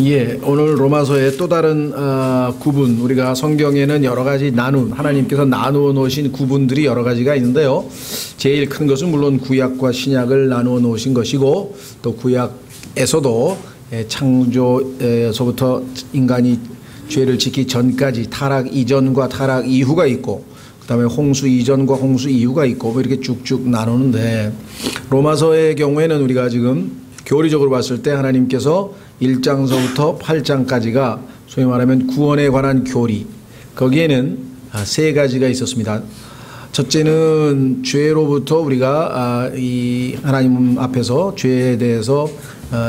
예, 오늘 로마서의 또 다른 구분, 우리가 성경에는 여러 가지 하나님께서 나누어 놓으신 구분들이 여러 가지가 있는데요. 제일 큰 것은 물론 구약과 신약을 나누어 놓으신 것이고, 또 구약에서도 창조에서부터 인간이 죄를 짓기 전까지 타락 이전과 타락 이후가 있고, 그 다음에 홍수 이전과 홍수 이후가 있고, 뭐 이렇게 쭉쭉 나누는데, 로마서의 경우에는 우리가 지금 교리적으로 봤을 때 하나님께서 1장서부터 8장까지가 소위 말하면 구원에 관한 교리, 거기에는 세 가지가 있었습니다. 첫째는 죄로부터 우리가 이 하나님 앞에서 죄에 대해서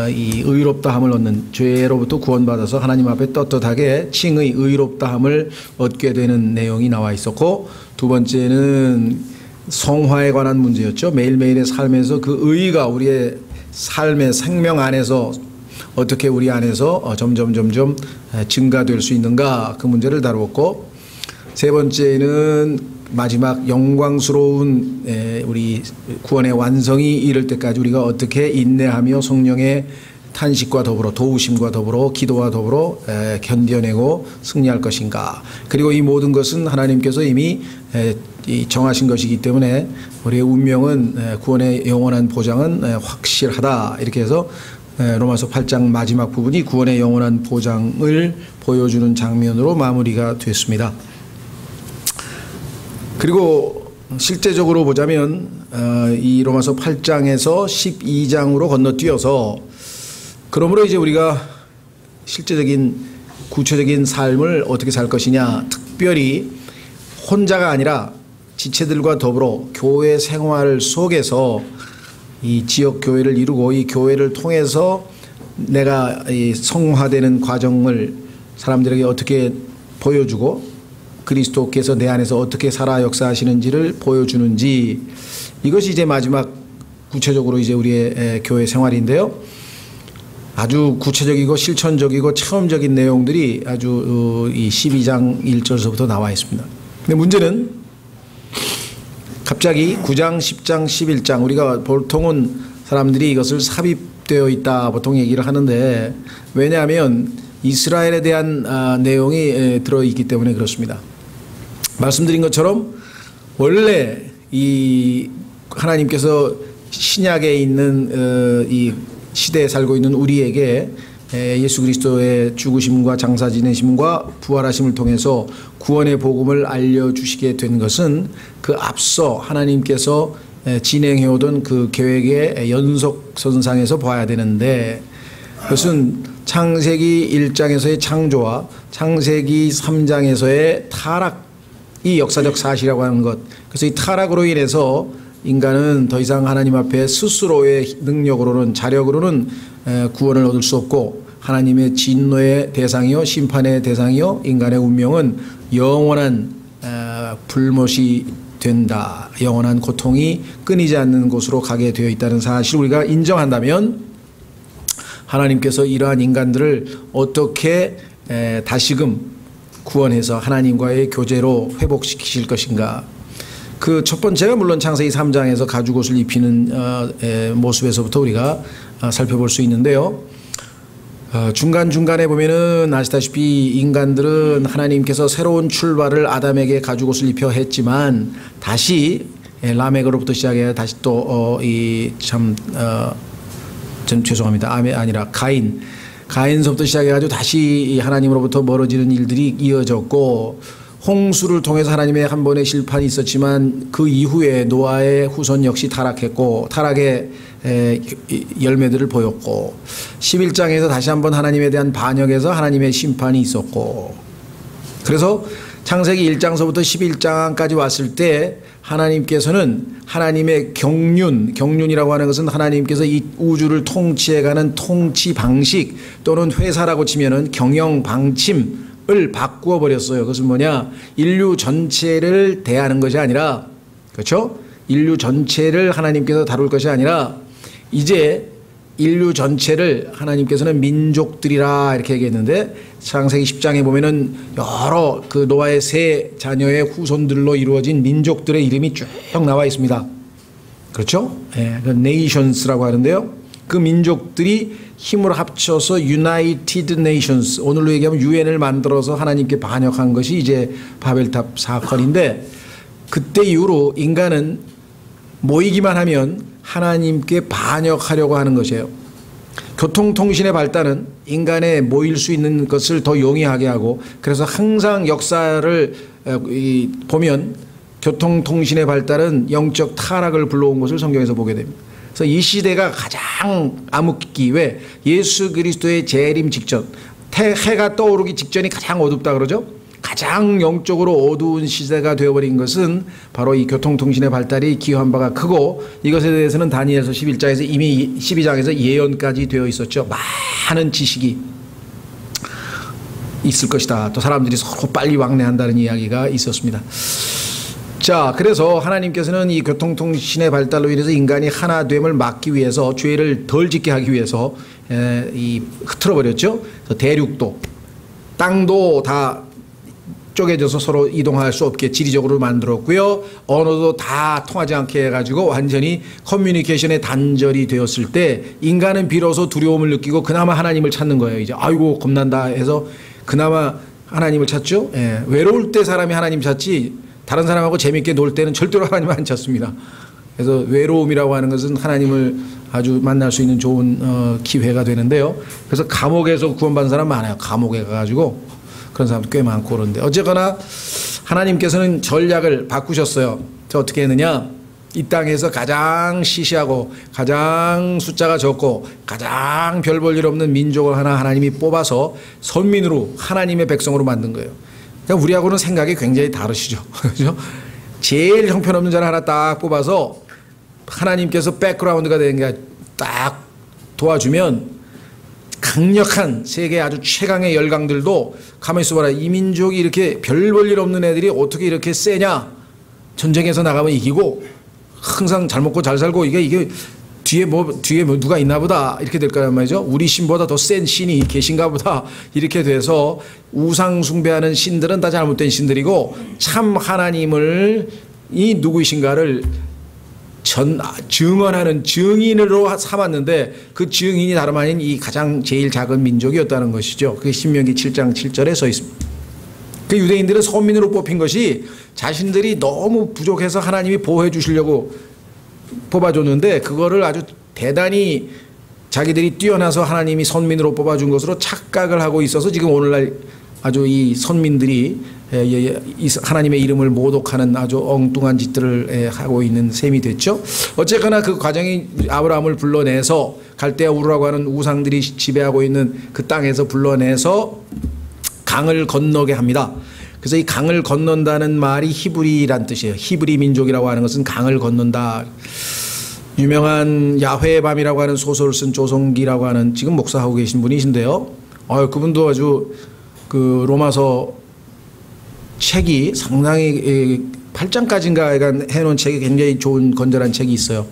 이 의롭다함을 얻는, 죄로부터 구원받아서 하나님 앞에 떳떳하게 칭의 의롭다함을 얻게 되는 내용이 나와 있었고, 두 번째는 성화에 관한 문제였죠. 매일매일의 삶에서 그 의가 우리의 삶의 생명 안에서 어떻게 우리 안에서 점점 증가될 수 있는가, 그 문제를 다루었고, 세 번째는 마지막 영광스러운 우리 구원의 완성이 이를 때까지 우리가 어떻게 인내하며 성령의 탄식과 더불어 도우심과 더불어 기도와 더불어 견뎌내고 승리할 것인가. 그리고 이 모든 것은 하나님께서 이미 정하신 것이기 때문에 우리의 운명은, 구원의 영원한 보장은 확실하다. 이렇게 해서 로마서 8장 마지막 부분이 구원의 영원한 보장을 보여주는 장면으로 마무리가 됐습니다. 그리고 실제적으로 보자면 이 로마서 8장에서 12장으로 건너뛰어서, 그러므로 이제 우리가 실제적인 구체적인 삶을 어떻게 살 것이냐, 특별히 혼자가 아니라 지체들과 더불어 교회 생활 속에서 이 지역 교회를 이루고, 이 교회를 통해서 내가 이 성화되는 과정을 사람들에게 어떻게 보여주고, 그리스도께서 내 안에서 어떻게 살아 역사하시는지를 보여주는지, 이것이 이제 마지막 구체적으로 이제 우리의 교회 생활인데요. 아주 구체적이고 실천적이고 체험적인 내용들이 아주 이 12장 1절서부터 나와 있습니다. 근데 문제는 갑자기 9장, 10장, 11장, 우리가 보통은 사람들이 이것을 삽입되어 있다 보통 얘기를 하는데, 왜냐하면 이스라엘에 대한 내용이 들어있기 때문에 그렇습니다. 말씀드린 것처럼 원래 이 하나님께서 신약에 있는 이 시대에 살고 있는 우리에게 예수 그리스도의 죽으심과 장사 지내심과 부활하심을 통해서 구원의 복음을 알려주시게 된 것은 그 앞서 하나님께서 진행해오던 그 계획의 연속선상에서 봐야 되는데, 그것은 창세기 1장에서의 창조와 창세기 3장에서의 타락이 역사적 사실이라고 하는 것, 그래서 이 타락으로 인해서 인간은 더 이상 하나님 앞에 스스로의 능력으로는, 자력으로는 구원을 얻을 수 없고, 하나님의 진노의 대상이요 심판의 대상이요 인간의 운명은 영원한 불못이 된다, 영원한 고통이 끊이지 않는 곳으로 가게 되어 있다는 사실을 우리가 인정한다면, 하나님께서 이러한 인간들을 어떻게 다시금 구원해서 하나님과의 교제로 회복시키실 것인가. 그 첫 번째가 물론 창세기 3장에서 가죽옷을 입히는 모습에서부터 우리가 살펴볼 수 있는데요. 중간중간에 보면은 아시다시피 인간들은 하나님께서 새로운 출발을 아담에게 가죽옷을 입혀 했지만, 다시 라멕으로부터 시작해 다시 또 전 죄송합니다. 아니라 가인서부터 시작해가지고 다시 하나님으로부터 멀어지는 일들이 이어졌고, 홍수를 통해서 하나님의 한 번의 심판이 있었지만 그 이후에 노아의 후손 역시 타락했고, 타락의 열매들을 보였고, 11장에서 다시 한번 하나님에 대한 반역에서 하나님의 심판이 있었고, 그래서 창세기 1장서부터 11장까지 왔을 때 하나님께서는 하나님의 경륜이라고 하는 것은 하나님께서 이 우주를 통치해가는 통치 방식, 또는 회사라고 치면은 경영 방침을 바꾸어 버렸어요. 그것은 뭐냐? 인류 전체를 대하는 것이 아니라, 그렇죠? 인류 전체를 하나님께서 다룰 것이 아니라, 이제 인류 전체를 하나님께서는 민족들이라 이렇게 얘기했는데, 창세기 10장에 보면은 여러 그 노아의 세 자녀의 후손들로 이루어진 민족들의 이름이 쭉 나와 있습니다. 그렇죠? 그 네이션스라고 하는데요. 그 민족들이 힘을 합쳐서 United Nations, 오늘로 얘기하면 유엔을 만들어서 하나님께 반역한 것이 이제 바벨탑 사건인데, 그때 이후로 인간은 모이기만 하면 하나님께 반역하려고 하는 것이에요. 교통통신의 발달은 인간의 모일 수 있는 것을 더 용이하게 하고, 그래서 항상 역사를 보면 교통통신의 발달은 영적 타락을 불러온 것을 성경에서 보게 됩니다. 그래서 이 시대가 가장 암흑기, 왜 예수 그리스도의 재림 직전, 해가 떠오르기 직전이 가장 어둡다 그러죠. 가장 영적으로 어두운 시대가 되어버린 것은 바로 이 교통통신의 발달이 기여한 바가 크고, 이것에 대해서는 다니엘서 11장에서 이미 12장에서 예언까지 되어 있었죠. 많은 지식이 있을 것이다. 또 사람들이 서로 빨리 왕래한다는 이야기가 있었습니다. 자, 그래서 하나님께서는 이 교통통신의 발달로 인해서 인간이 하나됨을 막기 위해서, 죄를 덜 짓게 하기 위해서 흐트러버렸죠. 대륙도 땅도 다 쪼개져서 서로 이동할 수 없게 지리적으로 만들었고요. 언어도 다 통하지 않게 해가지고 완전히 커뮤니케이션의 단절이 되었을 때 인간은 비로소 두려움을 느끼고 그나마 하나님을 찾는 거예요. 이제 아이고 겁난다 해서 그나마 하나님을 찾죠. 예, 외로울 때 사람이 하나님 찾지, 다른 사람하고 재밌게 놀 때는 절대로 하나님을 안 찾습니다. 그래서 외로움이라고 하는 것은 하나님을 아주 만날 수 있는 좋은 기회가 되는데요. 그래서 감옥에서 구원받은 사람 많아요. 감옥에 가가지고 그런 사람도 꽤 많고. 그런데 어쨌거나 하나님께서는 전략을 바꾸셨어요. 어떻게 했느냐, 이 땅에서 가장 시시하고 가장 숫자가 적고 가장 별 볼 일 없는 민족을 하나님이 뽑아서 선민으로 하나님의 백성으로 만든 거예요. 그러니까 우리하고는 생각이 굉장히 다르시죠. 그렇죠? 제일 형편없는 자를 하나 딱 뽑아서 하나님께서 백그라운드가 되는 게 딱 도와주면 강력한 세계 아주 최강의 열강들도 가만히 있어봐라, 이 민족이 이렇게 별 볼 일 없는 애들이 어떻게 이렇게 세냐, 전쟁에서 나가면 이기고 항상 잘 먹고 잘 살고 이게 뒤에 뭐 누가 있나 보다 이렇게 될 거란 말이죠. 우리 신보다 더 센 신이 계신가 보다 이렇게 돼서 우상 숭배하는 신들은 다 잘못된 신들이고 참 하나님을 이 누구이신가를 증언하는 증인으로 삼았는데, 그 증인이 다름 아닌 이 가장 제일 작은 민족이었다는 것이죠. 그게 신명기 7장 7절에 써 있습니다. 그 유대인들은 선민으로 뽑힌 것이 자신들이 너무 부족해서 하나님이 보호해 주시려고 뽑아줬는데, 그거를 아주 대단히 자기들이 뛰어나서 하나님이 선민으로 뽑아준 것으로 착각을 하고 있어서 지금 오늘날 아주 이 선민들이 하나님의 이름을 모독하는 아주 엉뚱한 짓들을 하고 있는 셈이 됐죠. 어쨌거나 그 과정이 아브라함을 불러내서 갈대아 우르라고 하는 우상들이 지배하고 있는 그 땅에서 불러내서 강을 건너게 합니다. 그래서 이 강을 건넌다는 말이 히브리란 뜻이에요. 히브리 민족이라고 하는 것은 강을 건넌다. 유명한 야훼의 밤이라고 하는 소설을 쓴 조성기라고 하는 지금 목사하고 계신 분이신데요. 그분도 아주 그 로마서 책이 상당히 8장까지인가 해놓은 책이 굉장히 좋은 건전한 책이 있어요.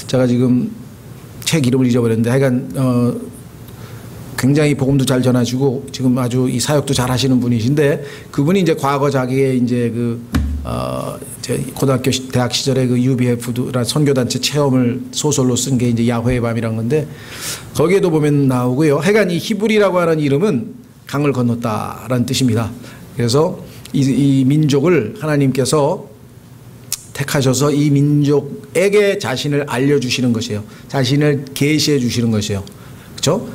제가 지금 책 이름을 잊어버렸는데 하여간 굉장히 복음도 잘 전하시고 지금 아주 이 사역도 잘 하시는 분이신데, 그분이 이제 과거 자기의 이제 고등학교 대학 시절에 그 UBF라 선교단체 체험을 소설로 쓴 게 이제 야훼의 밤이란 건데, 거기에도 보면 나오고요. 하여간 이 히브리라고 하는 이름은 강을 건넜다라는 뜻입니다. 그래서 이 민족을 하나님께서 택하셔서 이 민족에게 자신을 알려주시는 것이에요. 자신을 계시해 주시는 것이에요. 그렇죠?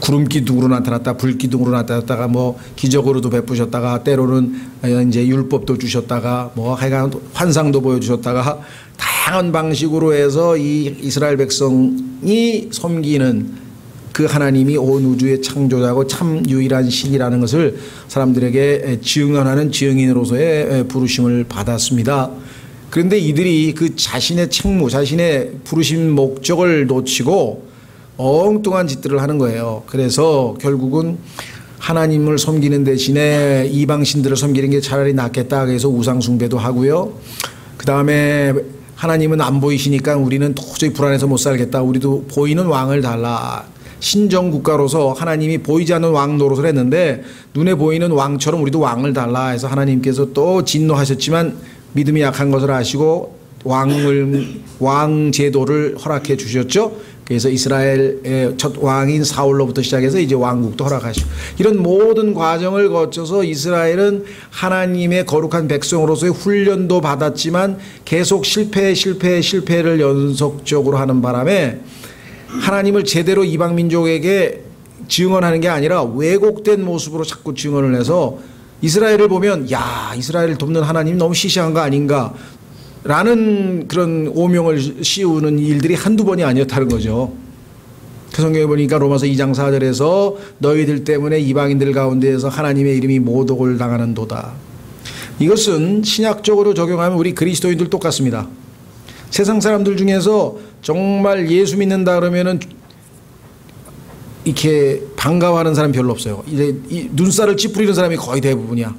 구름 기둥으로 나타났다, 불 기둥으로 나타났다가 뭐 기적으로도 베푸셨다가 때로는 이제 율법도 주셨다가 뭐 하여간 환상도 보여주셨다가 다양한 방식으로 해서 이 이스라엘 백성이 섬기는 그 하나님이 온 우주의 창조자고 참 유일한 신이라는 것을 사람들에게 증언하는 증인으로서의 부르심을 받았습니다. 그런데 이들이 그 자신의 책무, 자신의 부르심 목적을 놓치고 엉뚱한 짓들을 하는 거예요. 그래서 결국은 하나님을 섬기는 대신에 이방신들을 섬기는 게 차라리 낫겠다. 그래서 우상 숭배도 하고요. 그 다음에 하나님은 안 보이시니까 우리는 도저히 불안해서 못 살겠다. 우리도 보이는 왕을 달라. 신정국가로서 하나님이 보이지 않는 왕 노릇을 했는데 눈에 보이는 왕처럼 우리도 왕을 달라 해서 하나님께서 또 진노하셨지만 믿음이 약한 것을 아시고 왕 제도를 허락해 주셨죠. 그래서 이스라엘의 첫 왕인 사울로부터 시작해서 이제 왕국도 허락하시고 이런 모든 과정을 거쳐서 이스라엘은 하나님의 거룩한 백성으로서의 훈련도 받았지만 계속 실패를 연속적으로 하는 바람에 하나님을 제대로 이방 민족에게 증언하는 게 아니라 왜곡된 모습으로 자꾸 증언을 해서 이스라엘을 보면 야, 이스라엘을 돕는 하나님 너무 시시한 거 아닌가 라는 그런 오명을 씌우는 일들이 한두 번이 아니었다는 거죠. 그 성경에 보니까 로마서 2장 4절에서 너희들 때문에 이방인들 가운데에서 하나님의 이름이 모독을 당하는 도다. 이것은 신약적으로 적용하면 우리 그리스도인들 똑같습니다. 세상 사람들 중에서 정말 예수 믿는다 그러면은 이렇게 반가워하는 사람 별로 없어요. 이제 눈살을 찌푸리는 사람이 거의 대부분이야.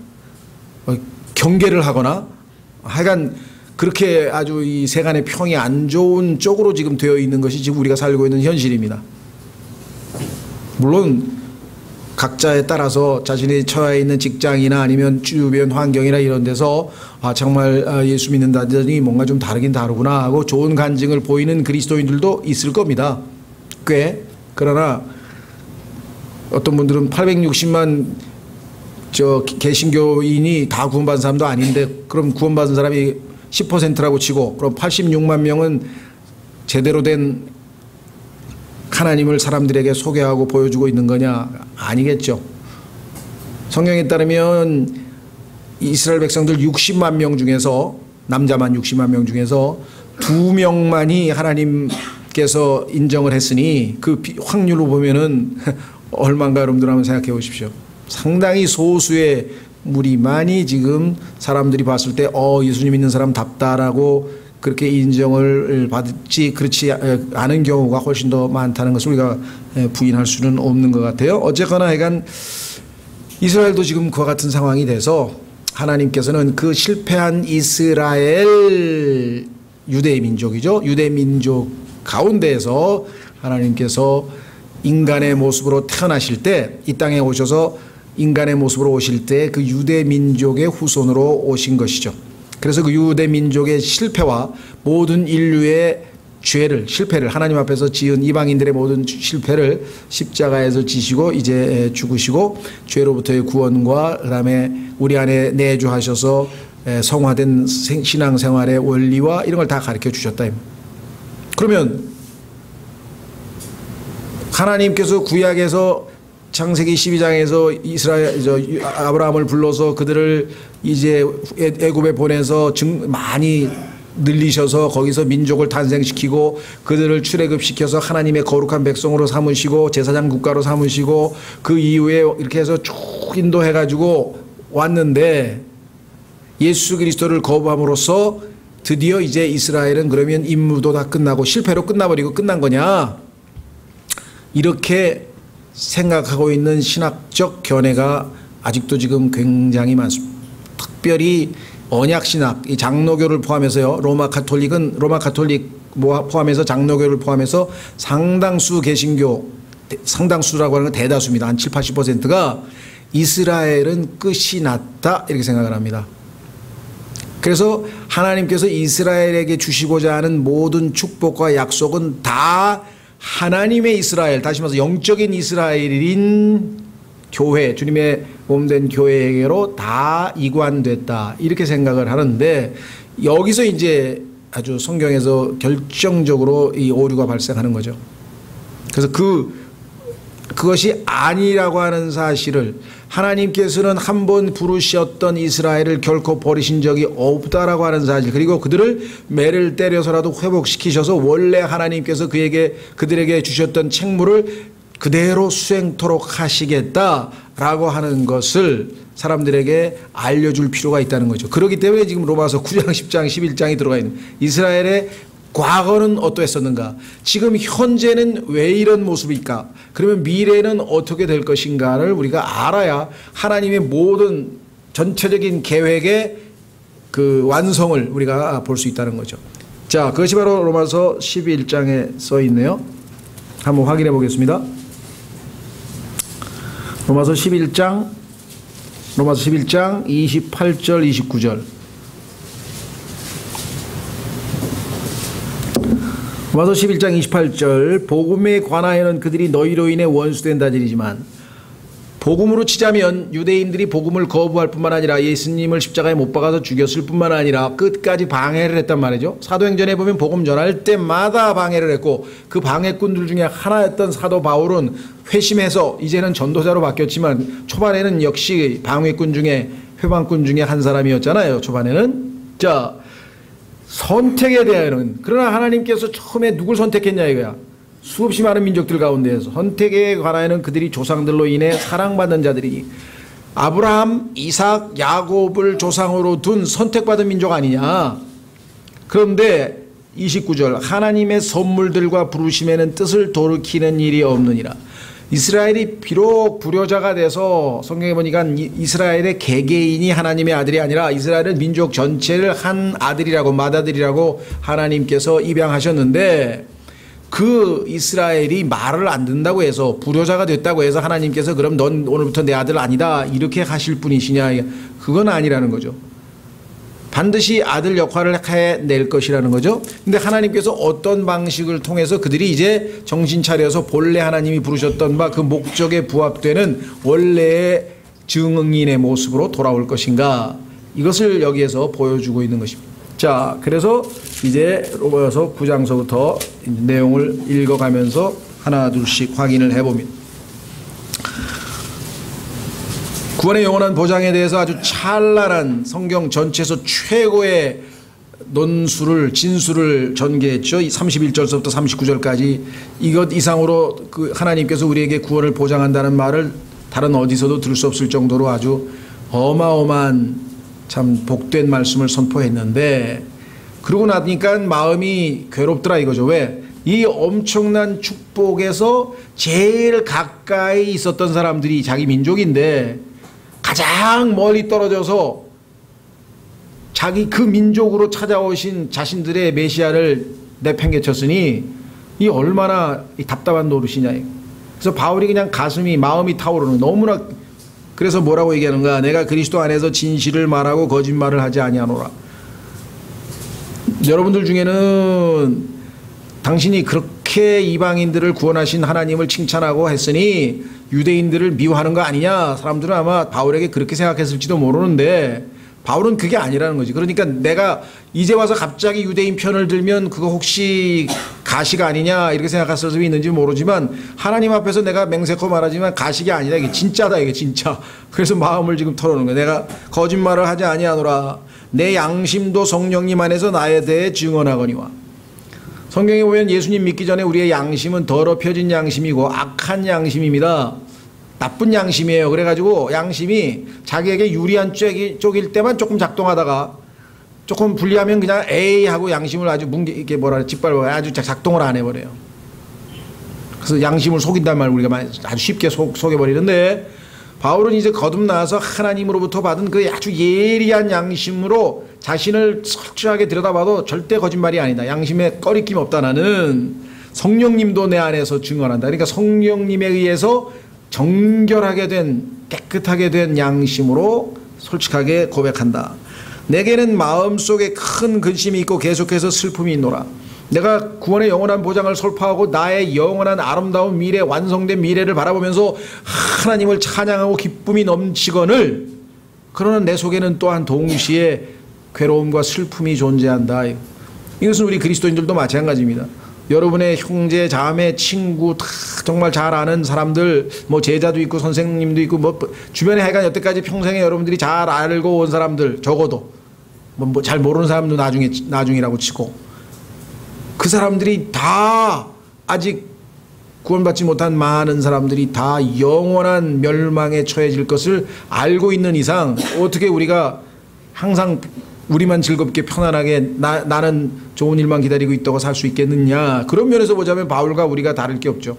경계를 하거나 하여간 그렇게 아주 이 세간의 평이 안 좋은 쪽으로 지금 되어 있는 것이 지금 우리가 살고 있는 현실입니다. 물론 각자에 따라서 자신이 처해 있는 직장이나 아니면 주변 환경이나 이런 데서 아 정말 예수 믿는다더니 뭔가 좀 다르긴 다르구나 하고 좋은 간증을 보이는 그리스도인들도 있을 겁니다. 꽤. 그러나 어떤 분들은 860만 개신교인이 다 구원받은 사람도 아닌데 그럼 구원받은 사람이 10%라고 치고 그럼 86만 명은 제대로 된 하나님을 사람들에게 소개하고 보여주고 있는 거냐? 아니겠죠. 성경에 따르면 이스라엘 백성들 60만 명 중에서 남자만 60만 명 중에서 2명만이 하나님께서 인정을 했으니 그 확률로 보면은 얼마인가 여러분들 한번 생각해 보십시오. 상당히 소수의 무리만이 지금 사람들이 봤을 때 예수님 믿는 사람답다라고 그렇게 인정을 받지 그렇지 않은 경우가 훨씬 더 많다는 것을 우리가 부인할 수는 없는 것 같아요. 어쨌거나 하여간 이스라엘도 지금 그와 같은 상황이 돼서 하나님께서는 그 실패한 이스라엘 유대 민족이죠. 유대 민족 가운데에서 하나님께서 인간의 모습으로 태어나실 때 이 땅에 오셔서 인간의 모습으로 오실 때 그 유대 민족의 후손으로 오신 것이죠. 그래서 그 유대 민족의 실패와 모든 인류의 실패를 하나님 앞에서 지은 이방인들의 모든 실패를 십자가에서 지시고 이제 죽으시고 죄로부터의 구원과 그다음에 우리 안에 내주하셔서 성화된 신앙생활의 원리와 이런 걸 다 가르쳐 주셨다. 그러면 하나님께서 구약에서 창세기 12장에서 아브라함을 불러서 그들을 이제 애굽에 보내서 많이 늘리셔서 거기서 민족을 탄생시키고 그들을 출애굽시켜서 하나님의 거룩한 백성으로 삼으시고 제사장 국가로 삼으시고 그 이후에 이렇게 해서 쭉 인도해가지고 왔는데 예수 그리스도를 거부함으로써 드디어 이제 이스라엘은 그러면 임무도 다 끝나고 실패로 끝나버리고 끝난 거냐? 이렇게 생각하고 있는 신학적 견해가 아직도 지금 굉장히 많습니다. 특별히 언약신학, 이 장로교를 포함해서요. 로마 카톨릭 포함해서 장로교를 포함해서 상당수 개신교, 상당수라고 하는 건 대다수입니다. 한 7, 80%가 이스라엘은 끝이 났다 이렇게 생각을 합니다. 그래서 하나님께서 이스라엘에게 주시고자 하는 모든 축복과 약속은 다 하나님의 이스라엘, 다시 말해서 영적인 이스라엘인 교회, 주님의 몸된 교회에게로 다 이관됐다 이렇게 생각을 하는데 여기서 이제 아주 성경에서 결정적으로 이 오류가 발생하는 거죠. 그래서 그것이 아니라고 하는 사실을 하나님께서는 한 번 부르셨던 이스라엘을 결코 버리신 적이 없다라고 하는 사실, 그리고 그들을 매를 때려서라도 회복시키셔서 원래 하나님께서 그들에게 주셨던 책무를 그대로 수행토록 하시겠다라고 하는 것을 사람들에게 알려줄 필요가 있다는 거죠. 그렇기 때문에 지금 로마서 9장, 10장, 11장이 들어가 있는 이스라엘의 과거는 어떠했었는가? 지금 현재는 왜 이런 모습일까? 그러면 미래는 어떻게 될 것인가를 우리가 알아야 하나님의 모든 전체적인 계획의 그 완성을 우리가 볼 수 있다는 거죠. 자, 그것이 바로 로마서 11장에 써 있네요. 한번 확인해 보겠습니다. 로마서 11장 28절 29절 로마서 11장 28절 복음에 관하여는 그들이 너희로 인해 원수된다지리지만 복음으로 치자면 유대인들이 복음을 거부할 뿐만 아니라 예수님을 십자가에 못 박아서 죽였을 뿐만 아니라 끝까지 방해를 했단 말이죠. 사도행전에 보면 복음 전할 때마다 방해를 했고 그 방해꾼들 중에 하나였던 사도 바울은 회심해서 이제는 전도자로 바뀌었지만 초반에는 역시 방해꾼 중에 회방꾼 중에 한 사람이었잖아요. 초반에는. 자, 선택에 대하여는 그러나 하나님께서 처음에 누굴 선택했냐 이거야. 수없이 많은 민족들 가운데에서 선택에 관하여는 그들이 조상들로 인해 사랑받는 자들이 아브라함, 이삭, 야곱을 조상으로 둔 선택받은 민족 아니냐. 그런데 29절 하나님의 선물들과 부르심에는 뜻을 돌이키는 일이 없느니라. 이스라엘이 비록 불효자가 돼서 성경에 보니까 이스라엘의 개개인이 하나님의 아들이 아니라 이스라엘은 민족 전체를 한 아들이라고 맏아들이라고 하나님께서 입양하셨는데 그 이스라엘이 말을 안 듣는다고 해서 불효자가 됐다고 해서 하나님께서 그럼 넌 오늘부터 내 아들 아니다 이렇게 하실 분이시냐. 그건 아니라는 거죠. 반드시 아들 역할을 해낼 것이라는 거죠. 근데 하나님께서 어떤 방식을 통해서 그들이 이제 정신 차려서 본래 하나님이 부르셨던 바 그 목적에 부합되는 원래의 증인의 모습으로 돌아올 것인가. 이것을 여기에서 보여주고 있는 것입니다. 자, 그래서 이제 로마서 9장서부터 내용을 읽어가면서 하나 둘씩 확인을 해봅니다. 구원의 영원한 보장에 대해서 아주 찬란한 성경 전체에서 최고의 논술을 진술을 전개했죠. 31절서부터 39절까지 이것 이상으로 그 하나님께서 우리에게 구원을 보장한다는 말을 다른 어디서도 들을 수 없을 정도로 아주 어마어마한 참 복된 말씀을 선포했는데 그러고 나니까 마음이 괴롭더라 이거죠. 왜? 이 엄청난 축복에서 제일 가까이 있었던 사람들이 자기 민족인데 가장 멀리 떨어져서 자기 그 민족으로 찾아오신 자신들의 메시아를 내팽개쳤으니 이 얼마나 답답한 노릇이냐. 그래서 바울이 그냥 가슴이 마음이 타오르는 너무나. 그래서 뭐라고 얘기하는가. 내가 그리스도 안에서 진실을 말하고 거짓말을 하지 아니하노라. 여러분들 중에는 당신이 그렇게 이방인들을 구원하신 하나님을 칭찬하고 했으니 유대인들을 미워하는 거 아니냐. 사람들은 아마 바울에게 그렇게 생각했을지도 모르는데 바울은 그게 아니라는 거지. 그러니까 내가 이제 와서 갑자기 유대인 편을 들면 그거 혹시 가시가 아니냐 이렇게 생각할 사람이 있는지 모르지만 하나님 앞에서 내가 맹세코 말하지만 가식이 아니다. 이게 진짜다. 이게 진짜. 그래서 마음을 지금 털어놓는 거야. 내가 거짓말을 하지 아니하노라. 내 양심도 성령님 안에서 나에 대해 증언하거니와. 성경에 보면 예수님 믿기 전에 우리의 양심은 더럽혀진 양심이고 악한 양심입니다. 나쁜 양심이에요. 그래가지고 양심이 자기에게 유리한 쪽일 때만 조금 작동하다가 조금 불리하면 그냥 에이 하고 양심을 아주 이렇게 짓밟아 아주 작동을 안 해버려요. 그래서 양심을 속인단 말을 우리가 아주 쉽게 속여버리는데 바울은 이제 거듭나서 하나님으로부터 받은 그 아주 예리한 양심으로 자신을 철저하게 들여다봐도 절대 거짓말이 아니다. 양심에 꺼리낌 없다. 나는 성령님도 내 안에서 증언한다. 그러니까 성령님에 의해서 정결하게 된 깨끗하게 된 양심으로 솔직하게 고백한다. 내게는 마음속에 큰 근심이 있고 계속해서 슬픔이 있노라. 내가 구원의 영원한 보장을 설파하고 나의 영원한 아름다운 미래 완성된 미래를 바라보면서 하나님을 찬양하고 기쁨이 넘치거늘 그러나 내 속에는 또한 동시에 괴로움과 슬픔이 존재한다. 이것은 우리 그리스도인들도 마찬가지입니다. 여러분의 형제, 자매, 친구 다 정말 잘 아는 사람들 뭐 제자도 있고 선생님도 있고 뭐 주변에 하여간 여태까지 평생에 여러분들이 잘 알고 온 사람들 적어도 뭐 잘 모르는 사람도 나중이라고 치고 그 사람들이 다 아직 구원받지 못한 많은 사람들이 다 영원한 멸망에 처해질 것을 알고 있는 이상 어떻게 우리가 항상 우리만 즐겁게 편안하게 나는 좋은 일만 기다리고 있다고 살 수 있겠느냐. 그런 면에서 보자면 바울과 우리가 다를 게 없죠.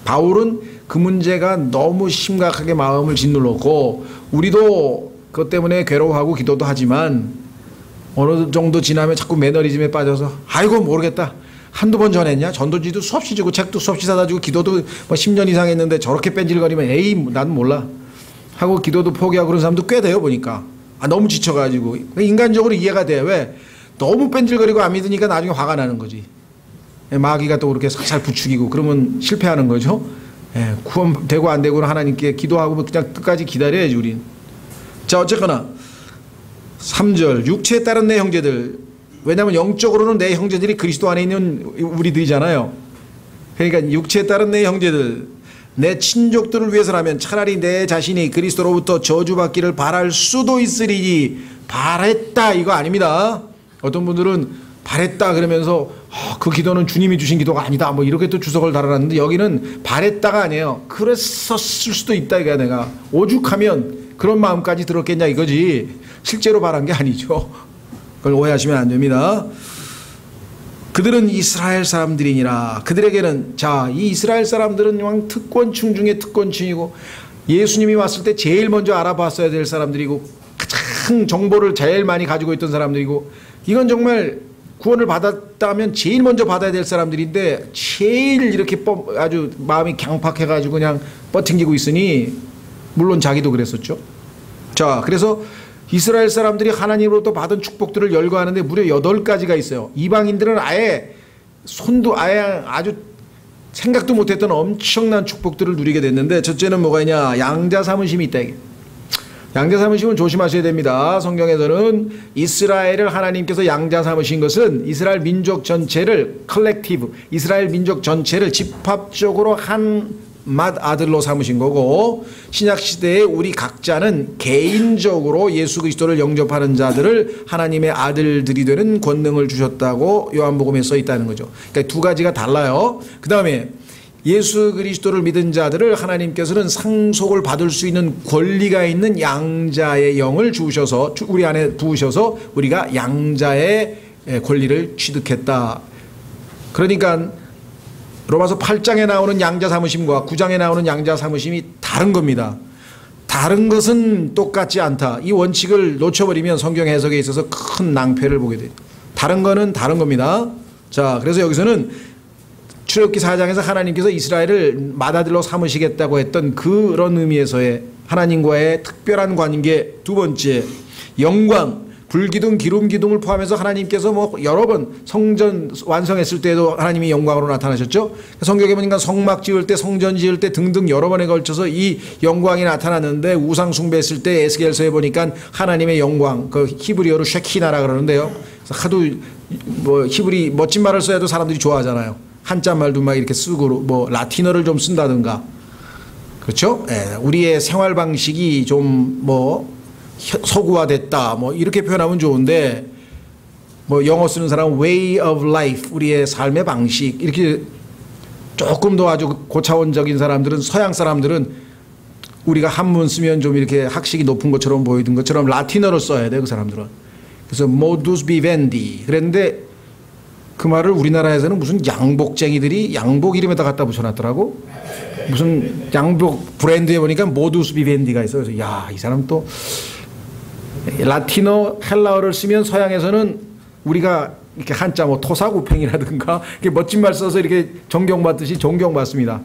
바울은 그 문제가 너무 심각하게 마음을 짓눌렀고 우리도 그것 때문에 괴로워하고 기도도 하지만 어느 정도 지나면 자꾸 매너리즘에 빠져서 아이고 모르겠다. 한두 번 전했냐? 전도지도 수없이 주고 책도 수없이 사다 주고 기도도 뭐 10년 이상 했는데 저렇게 뺀질거리면 에이 난 몰라 하고 기도도 포기하고 그런 사람도 꽤 돼요 보니까. 너무 지쳐가지고 인간적으로 이해가 돼. 왜? 너무 뺀질거리고 안 믿으니까 나중에 화가 나는 거지. 마귀가 또 그렇게 살살 부추기고 그러면 실패하는 거죠. 구원되고 안 되고는 하나님께 기도하고 그냥 끝까지 기다려야지 우린. 자, 어쨌거나 3절 육체에 따른 내 형제들, 왜냐하면 영적으로는 내 형제들이 그리스도 안에 있는 우리들이잖아요. 그러니까 육체에 따른 내 형제들, 내 친족들을 위해서라면 차라리 내 자신이 그리스도로부터 저주받기를 바랄 수도 있으리니, 바랬다 이거 아닙니다. 어떤 분들은 바랬다 그러면서 그 기도는 주님이 주신 기도가 아니다 뭐 이렇게 또 주석을 달아놨는데, 여기는 바랬다가 아니에요. 그랬었을 수도 있다 이거야. 내가 오죽하면 그런 마음까지 들었겠냐 이거지, 실제로 바란 게 아니죠. 그걸 오해하시면 안 됩니다. 그들은 이스라엘 사람들이니라. 그들에게는, 자, 이 이스라엘 사람들은 그냥 특권층 중에 특권층이고 예수님이 왔을 때 제일 먼저 알아봤어야 될 사람들이고 가장 정보를 제일 많이 가지고 있던 사람들이고, 이건 정말 구원을 받았다면 제일 먼저 받아야 될 사람들인데 제일 이렇게 아주 마음이 강팍해가지고 그냥 버팅기고 있으니, 물론 자기도 그랬었죠. 자, 그래서 이스라엘 사람들이 하나님으로부터 받은 축복들을 열거하는데 무려 8가지가 있어요. 이방인들은 아예 아주 생각도 못했던 엄청난 축복들을 누리게 됐는데, 첫째는 뭐가 있냐? 양자 사무심이 있다. 이게. 양자 사무심은 조심하셔야 됩니다. 성경에서는 이스라엘을 하나님께서 양자 삼으신 것은 이스라엘 민족 전체를 컬렉티브, 이스라엘 민족 전체를 집합적으로 한 맏아들로 삼으신 거고, 신약시대에 우리 각자는 개인적으로 예수 그리스도를 영접하는 자들을 하나님의 아들들이 되는 권능을 주셨다고 요한복음에 써 있다는 거죠. 그러니까 2가지가 달라요. 그 다음에 예수 그리스도를 믿은 자들을 하나님께서는 상속을 받을 수 있는 권리가 있는 양자의 영을 주셔서 우리 안에 부으셔서 우리가 양자의 권리를 취득했다. 그러니까 로마서 8장에 나오는 양자 사무심과 9장에 나오는 양자 사무심이 다른 겁니다. 다른 것은 똑같지 않다. 이 원칙을 놓쳐버리면 성경 해석에 있어서 큰 낭패를 보게 돼요. 다른 거는 다른 겁니다. 자, 그래서 여기서는 출애굽기 4장에서 하나님께서 이스라엘을 맏아들로 삼으시겠다고 했던 그런 의미에서의 하나님과의 특별한 관계, 두 번째 영광, 불기둥, 기름기둥을 포함해서 하나님께서 뭐 여러 번 성전 완성했을 때도 하나님이 영광으로 나타나셨죠. 성경에 보니까 성막 지을 때, 성전 지을 때 등등 여러 번에 걸쳐서 이 영광이 나타났는데, 우상 숭배했을 때 에스겔서에 보니까 하나님의 영광, 그 히브리어로 쉐키나라 그러는데요. 그래서 하도 뭐 히브리 멋진 말을 써야도 사람들이 좋아하잖아요. 한자 말도 막 이렇게 쓰고 뭐 라틴어를 좀 쓴다든가, 그렇죠? 우리의 생활 방식이 좀 뭐 서구화됐다 뭐 이렇게 표현하면 좋은데, 뭐 영어 쓰는 사람은 way of life, 우리의 삶의 방식, 이렇게 조금 더 아주 고차원적인 사람들은, 서양 사람들은 우리가 한문 쓰면 좀 이렇게 학식이 높은 것처럼 보이던 것처럼 라틴어를 써야 돼요, 그 사람들은. 그래서 modus vivendi 그랬는데, 그 말을 우리나라에서는 무슨 양복쟁이들이 양복 이름에다 갖다 붙여놨더라고. 무슨 양복 브랜드에 보니까 modus vivendi가 있어요. 그래서 야, 이 사람 또 라틴어 헬라어를 쓰면 서양에서는 우리가 이렇게 한자 뭐 토사구팽이라든가 이렇게 멋진 말 써서 이렇게 존경받듯이 존경받습니다.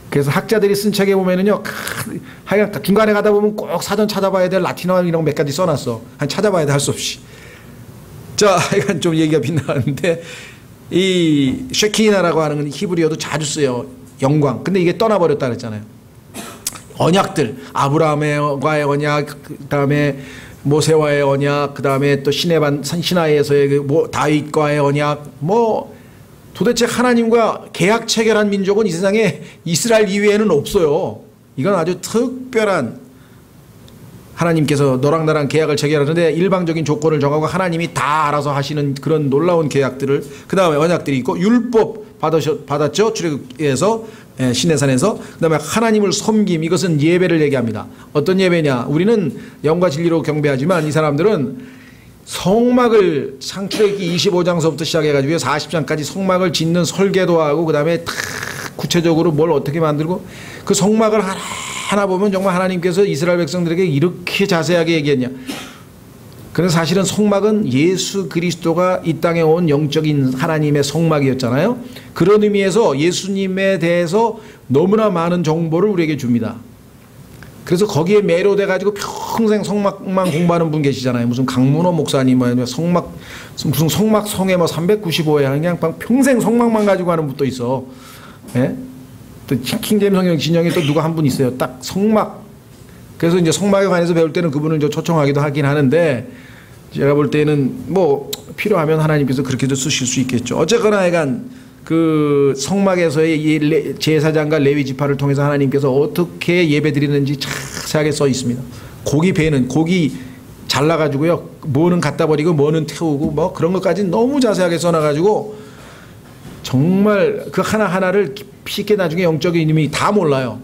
그래서 학자들이 쓴 책에 보면은요, 하여간 중간에 가다 보면 꼭 사전 찾아봐야 될 라틴어 이런 거 몇 가지 써놨어. 한 찾아봐야 돼, 할 수 없이. 자, 이건 좀 얘기가 빗나가는데, 이 쉐키나라고 하는 건 히브리어도 자주 써요. 영광. 근데 이게 떠나버렸다 그랬잖아요. 언약들, 아브라함과의 언약, 그 다음에 모세와의 언약, 그 다음에 또 시나이에서의 그 다윗과의 언약, 뭐 도대체 하나님과 계약 체결한 민족은 이 세상에 이스라엘 이외에는 없어요. 이건 아주 특별한, 하나님께서 너랑 나랑 계약을 체결하는데 일방적인 조건을 정하고 하나님이 다 알아서 하시는 그런 놀라운 계약들을, 그 다음에 언약들이 있고, 율법 받았죠. 출애굽에서, 시내산에서. 그 다음에 하나님을 섬김, 이것은 예배를 얘기합니다. 어떤 예배냐? 우리는 영과 진리로 경배하지만 이 사람들은 성막을, 창출애굽기 25장서부터 시작해가지고 40장까지 성막을 짓는 설계도 하고, 그 다음에 다 구체적으로 뭘 어떻게 만들고, 그 성막을 하나 보면 정말 하나님께서 이스라엘 백성들에게 이렇게 자세하게 얘기했냐. 그런데 사실은 성막은 예수 그리스도가 이 땅에 온 영적인 하나님의 성막이었잖아요. 그런 의미에서 예수님에 대해서 너무나 많은 정보를 우리에게 줍니다. 그래서 거기에 매료돼 가지고 평생 성막만 공부하는 분 계시잖아요. 무슨 강문호 목사님 뭐 성막 무슨 성막성에 뭐 395회 그냥 평생 성막만 가지고 하는 분도 있어. 예? 또 킹제임 성경 진영에 또 누가 한 분 있어요. 딱 성막. 그래서 이제 성막에 관해서 배울 때는 그분을 좀 초청하기도 하긴 하는데 제가 볼 때는 뭐 필요하면 하나님께서 그렇게도 쓰실 수 있겠죠. 어쨌거나 하여간 그 성막에서의 제사장과 레위 지파를 통해서 하나님께서 어떻게 예배드리는지 자세하게 써 있습니다. 고기 배는 고기 잘라가지고요. 뭐는 갖다 버리고 뭐는 태우고 뭐 그런 것까지 너무 자세하게 써놔가지고 정말 그 하나하나를 쉽게 나중에 영적인 이름이 다 몰라요.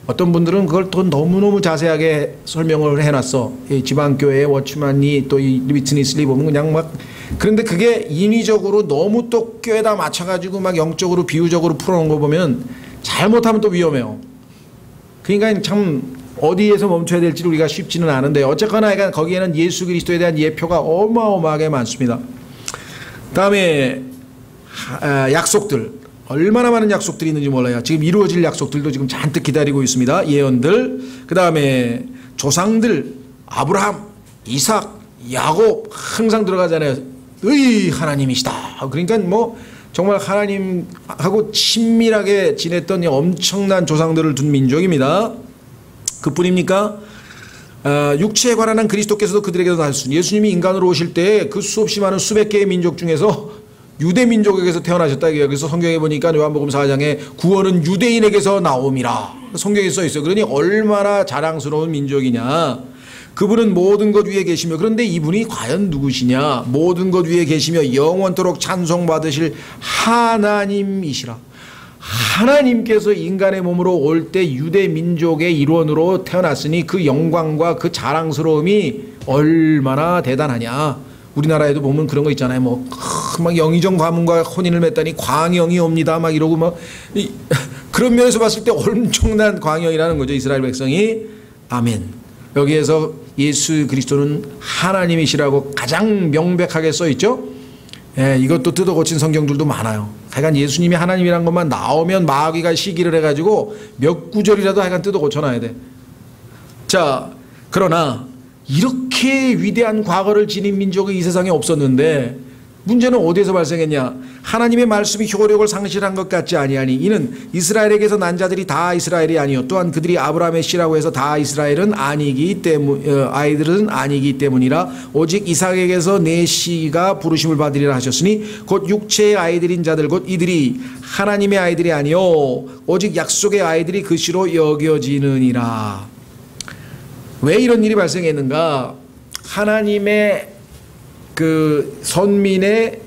어떤 분들은 그걸 또 너무너무 자세하게 설명을 해놨어. 이 지방교회의 워치만이 또 이 위트니스리 보면 그냥 막 그런데 그게 인위적으로 너무 또 껴에다 맞춰가지고 막 영적으로 비유적으로 풀어놓은 거 보면 잘못하면 또 위험해요. 그러니까 참 어디에서 멈춰야 될지 우리가 쉽지는 않은데 어쨌거나 거기에는 예수 그리스도에 대한 예표가 어마어마하게 많습니다. 다음에 약속들. 얼마나 많은 약속들이 있는지 몰라요. 지금 이루어질 약속들도 지금 잔뜩 기다리고 있습니다. 예언들. 그 다음에 조상들 아브라함, 이삭, 야곱 항상 들어가잖아요. 의 하나님이시다. 그러니까 뭐 정말 하나님하고 친밀하게 지냈던 엄청난 조상들을 둔 민족입니다. 그뿐입니까? 육체에 관한 한 그리스도께서도 그들에게도 나셨으니 예수님이 인간으로 오실 때 그 수없이 많은 수백 개의 민족 중에서 유대 민족에게서 태어나셨다. 그래서 성경에 보니까 요한복음 4장에 구원은 유대인에게서 나옴이라 성경에 써 있어요. 그러니 얼마나 자랑스러운 민족이냐. 그분은 모든 것 위에 계시며 그런데 이분이 과연 누구시냐. 모든 것 위에 계시며 영원토록 찬송받으실 하나님이시라. 하나님께서 인간의 몸으로 올 때 유대 민족의 일원으로 태어났으니 그 영광과 그 자랑스러움이 얼마나 대단하냐. 우리나라에도 보면 그런 거 있잖아요. 막 영의정 가문과 혼인을 맺다니 광영이 옵니다. 막 이러고 막 그런 면에서 봤을 때 엄청난 광영이라는 거죠. 이스라엘 백성이. 아멘. 여기에서 예수 그리스도는 하나님이시라고 가장 명백하게 써 있죠. 예, 이것도 뜯어 고친 성경들도 많아요. 하여간 예수님이 하나님이란 것만 나오면 마귀가 시기를 해가지고 몇 구절이라도 하여간 뜯어 고쳐놔야 돼. 자, 그러나 이렇게 위대한 과거를 지닌 민족이 이 세상에 없었는데 문제는 어디에서 발생했냐. 하나님의 말씀이 효력을 상실한 것 같지 아니하니 이는 이스라엘에게서 난 자들이 다 이스라엘이 아니요 또한 그들이 아브라함의 씨라고 해서 다 이스라엘은 아니기 때문 아이들은 아니기 때문이라. 오직 이삭에게서 내 씨가 부르심을 받으리라 하셨으니 곧 육체의 아이들인 자들 곧 이들이 하나님의 아이들이 아니요 오직 약속의 아이들이 그 씨로 여겨지느니라. 왜 이런 일이 발생했는가. 하나님의 그 선민의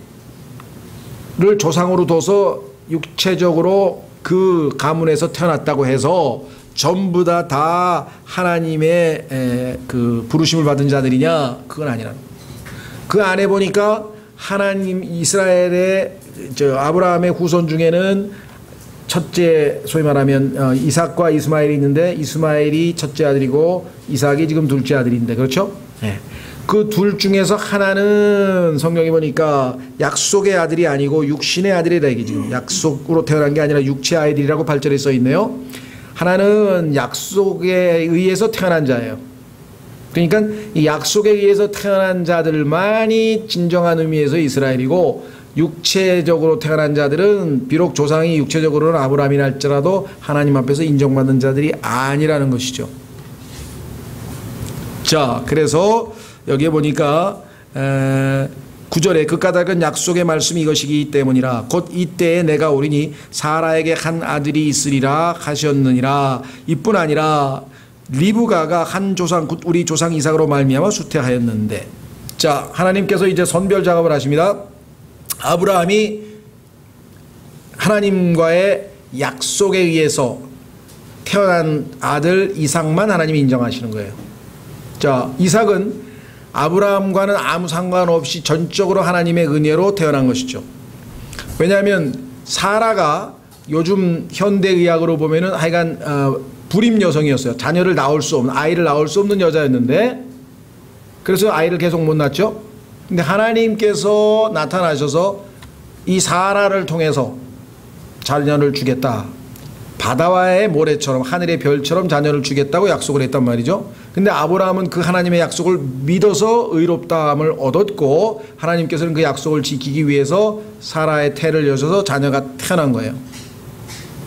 를 조상으로 둬서 육체적으로 그 가문에서 태어났다고 해서 전부 다 하나님의 그 부르심을 받은 자들이냐. 그건 아니라. 그 안에 보니까 하나님 이스라엘의 아브라함의 후손 중에는 첫째 소위 말하면 이삭과 이스마엘이 있는데 이스마엘이 첫째 아들이고 이삭이 지금 둘째 아들인데 그렇죠? 네. 그 둘 중에서 하나는 성경에 보니까 약속의 아들이 아니고 육신의 아들이라 이게 지금 약속으로 태어난 게 아니라 육체 아이들이라고 8절에 써 있네요. 하나는 약속에 의해서 태어난 자예요. 그러니까 이 약속에 의해서 태어난 자들만이 진정한 의미에서 이스라엘이고 육체적으로 태어난 자들은 비록 조상이 육체적으로는 아브라함이라 할지라도 하나님 앞에서 인정받는 자들이 아니라는 것이죠. 자, 그래서 여기에 보니까 9절에 그 까닭은 약속의 말씀이 이것이기 때문이라. 곧 이때에 내가 오리니 사라에게 한 아들이 있으리라 하셨느니라. 이뿐 아니라 리브가가 한 조상 곧 우리 조상 이삭으로 말미암아 수태하였는데. 자, 하나님께서 이제 선별 작업을 하십니다. 아브라함이 하나님과의 약속에 의해서 태어난 아들 이삭만 하나님이 인정하시는 거예요. 자, 이삭은 아브라함과는 아무 상관없이 전적으로 하나님의 은혜로 태어난 것이죠. 왜냐하면 사라가 요즘 현대의학으로 보면은 하여간 불임 여성이었어요. 자녀를 낳을 수 없는, 아이를 낳을 수 없는 여자였는데 그래서 아이를 계속 못 낳죠. 근데 하나님께서 나타나셔서 이 사라를 통해서 자녀를 주겠다. 바다와의 모래처럼 하늘의 별처럼 자녀를 주겠다고 약속을 했단 말이죠. 근데 아브라함은 그 하나님의 약속을 믿어서 의롭다함을 얻었고 하나님께서는 그 약속을 지키기 위해서 사라의 태를 여셔서 자녀가 태어난 거예요.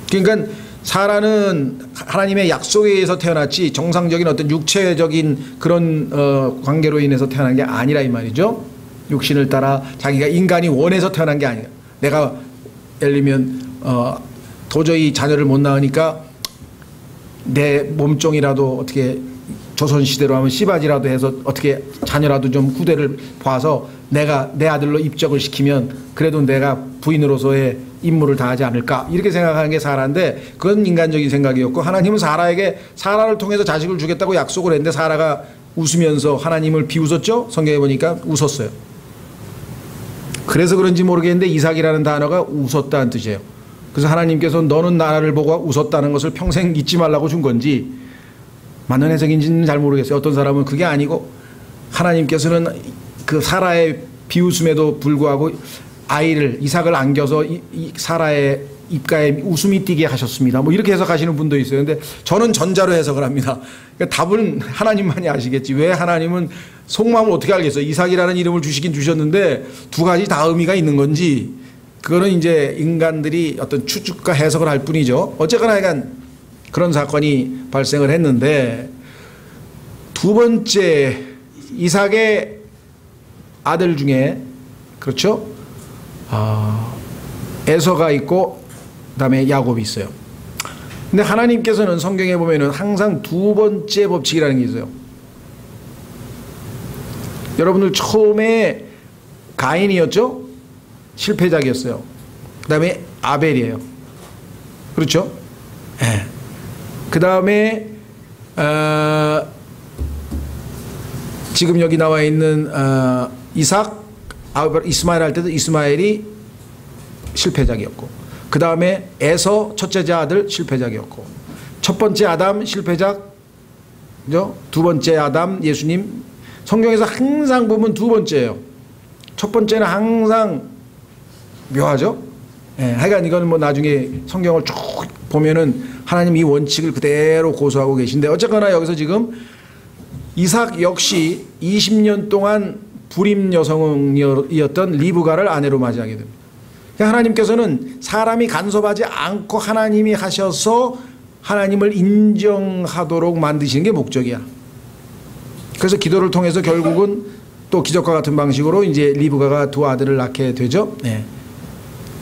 그러니까 사라는 하나님의 약속에 의해서 태어났지 정상적인 어떤 육체적인 그런 관계로 인해서 태어난 게 아니라 이 말이죠. 육신을 따라 자기가 인간이 원해서 태어난 게 아니에요. 내가 예를 들면 도저히 자녀를 못 낳으니까 내 몸종이라도 어떻게 조선시대로 하면 씨바지라도 해서 어떻게 자녀라도 좀 후대를 봐서 내가 내 아들로 입적을 시키면 그래도 내가 부인으로서의 임무를 다하지 않을까 이렇게 생각하는 게 사라인데 그건 인간적인 생각이었고 하나님은 사라에게 사라를 통해서 자식을 주겠다고 약속을 했는데 사라가 웃으면서 하나님을 비웃었죠. 성경에 보니까 웃었어요. 그래서 그런지 모르겠는데 이삭이라는 단어가 웃었다는 뜻이에요. 그래서 하나님께서 너는 나를 보고 웃었다는 것을 평생 잊지 말라고 준 건지 맞는 해석인지는 잘 모르겠어요. 어떤 사람은 그게 아니고 하나님께서는 그 사라의 비웃음에도 불구하고 아이를 이삭을 안겨서 이 사라의 입가에 웃음이 띄게 하셨습니다. 뭐 이렇게 해석하시는 분도 있어요. 근데 저는 전자로 해석을 합니다. 그러니까 답은 하나님만이 아시겠지. 왜 하나님은 속마음을 어떻게 알겠어요. 이삭이라는 이름을 주시긴 주셨는데 두 가지 다 의미가 있는 건지 그거는 이제 인간들이 어떤 추측과 해석을 할 뿐이죠. 어쨌거나 약간 그런 사건이 발생을 했는데 두 번째 이삭의 아들 중에 그렇죠? 에서가 있고 그다음에 야곱이 있어요. 근데 하나님께서는 성경에 보면은 항상 두 번째 법칙이라는 게 있어요. 여러분들 처음에 가인이었죠? 실패작이었어요. 그다음에 아벨이에요. 그렇죠? 네. 그다음에 지금 여기 나와 있는 이삭, 이스마엘 할 때도 이스마엘이 실패작이었고 그 다음에 에서 첫째 아들 실패작이었고 첫 번째 아담 실패작, 두 번째 아담 예수님 성경에서 항상 보면 두 번째예요. 첫 번째는 항상 묘하죠. 예, 하여간 이거는 뭐 나중에 성경을 쭉 보면은 하나님 이 원칙을 그대로 고수하고 계신데 어쨌거나 여기서 지금 이삭 역시 20년 동안 불임 여성이었던 리브가를 아내로 맞이하게 됩니다. 하나님께서는 사람이 간섭하지 않고 하나님이 하셔서 하나님을 인정하도록 만드시는 게 목적이야. 그래서 기도를 통해서 결국은 또 기적과 같은 방식으로 이제 리브가가 두 아들을 낳게 되죠. 네.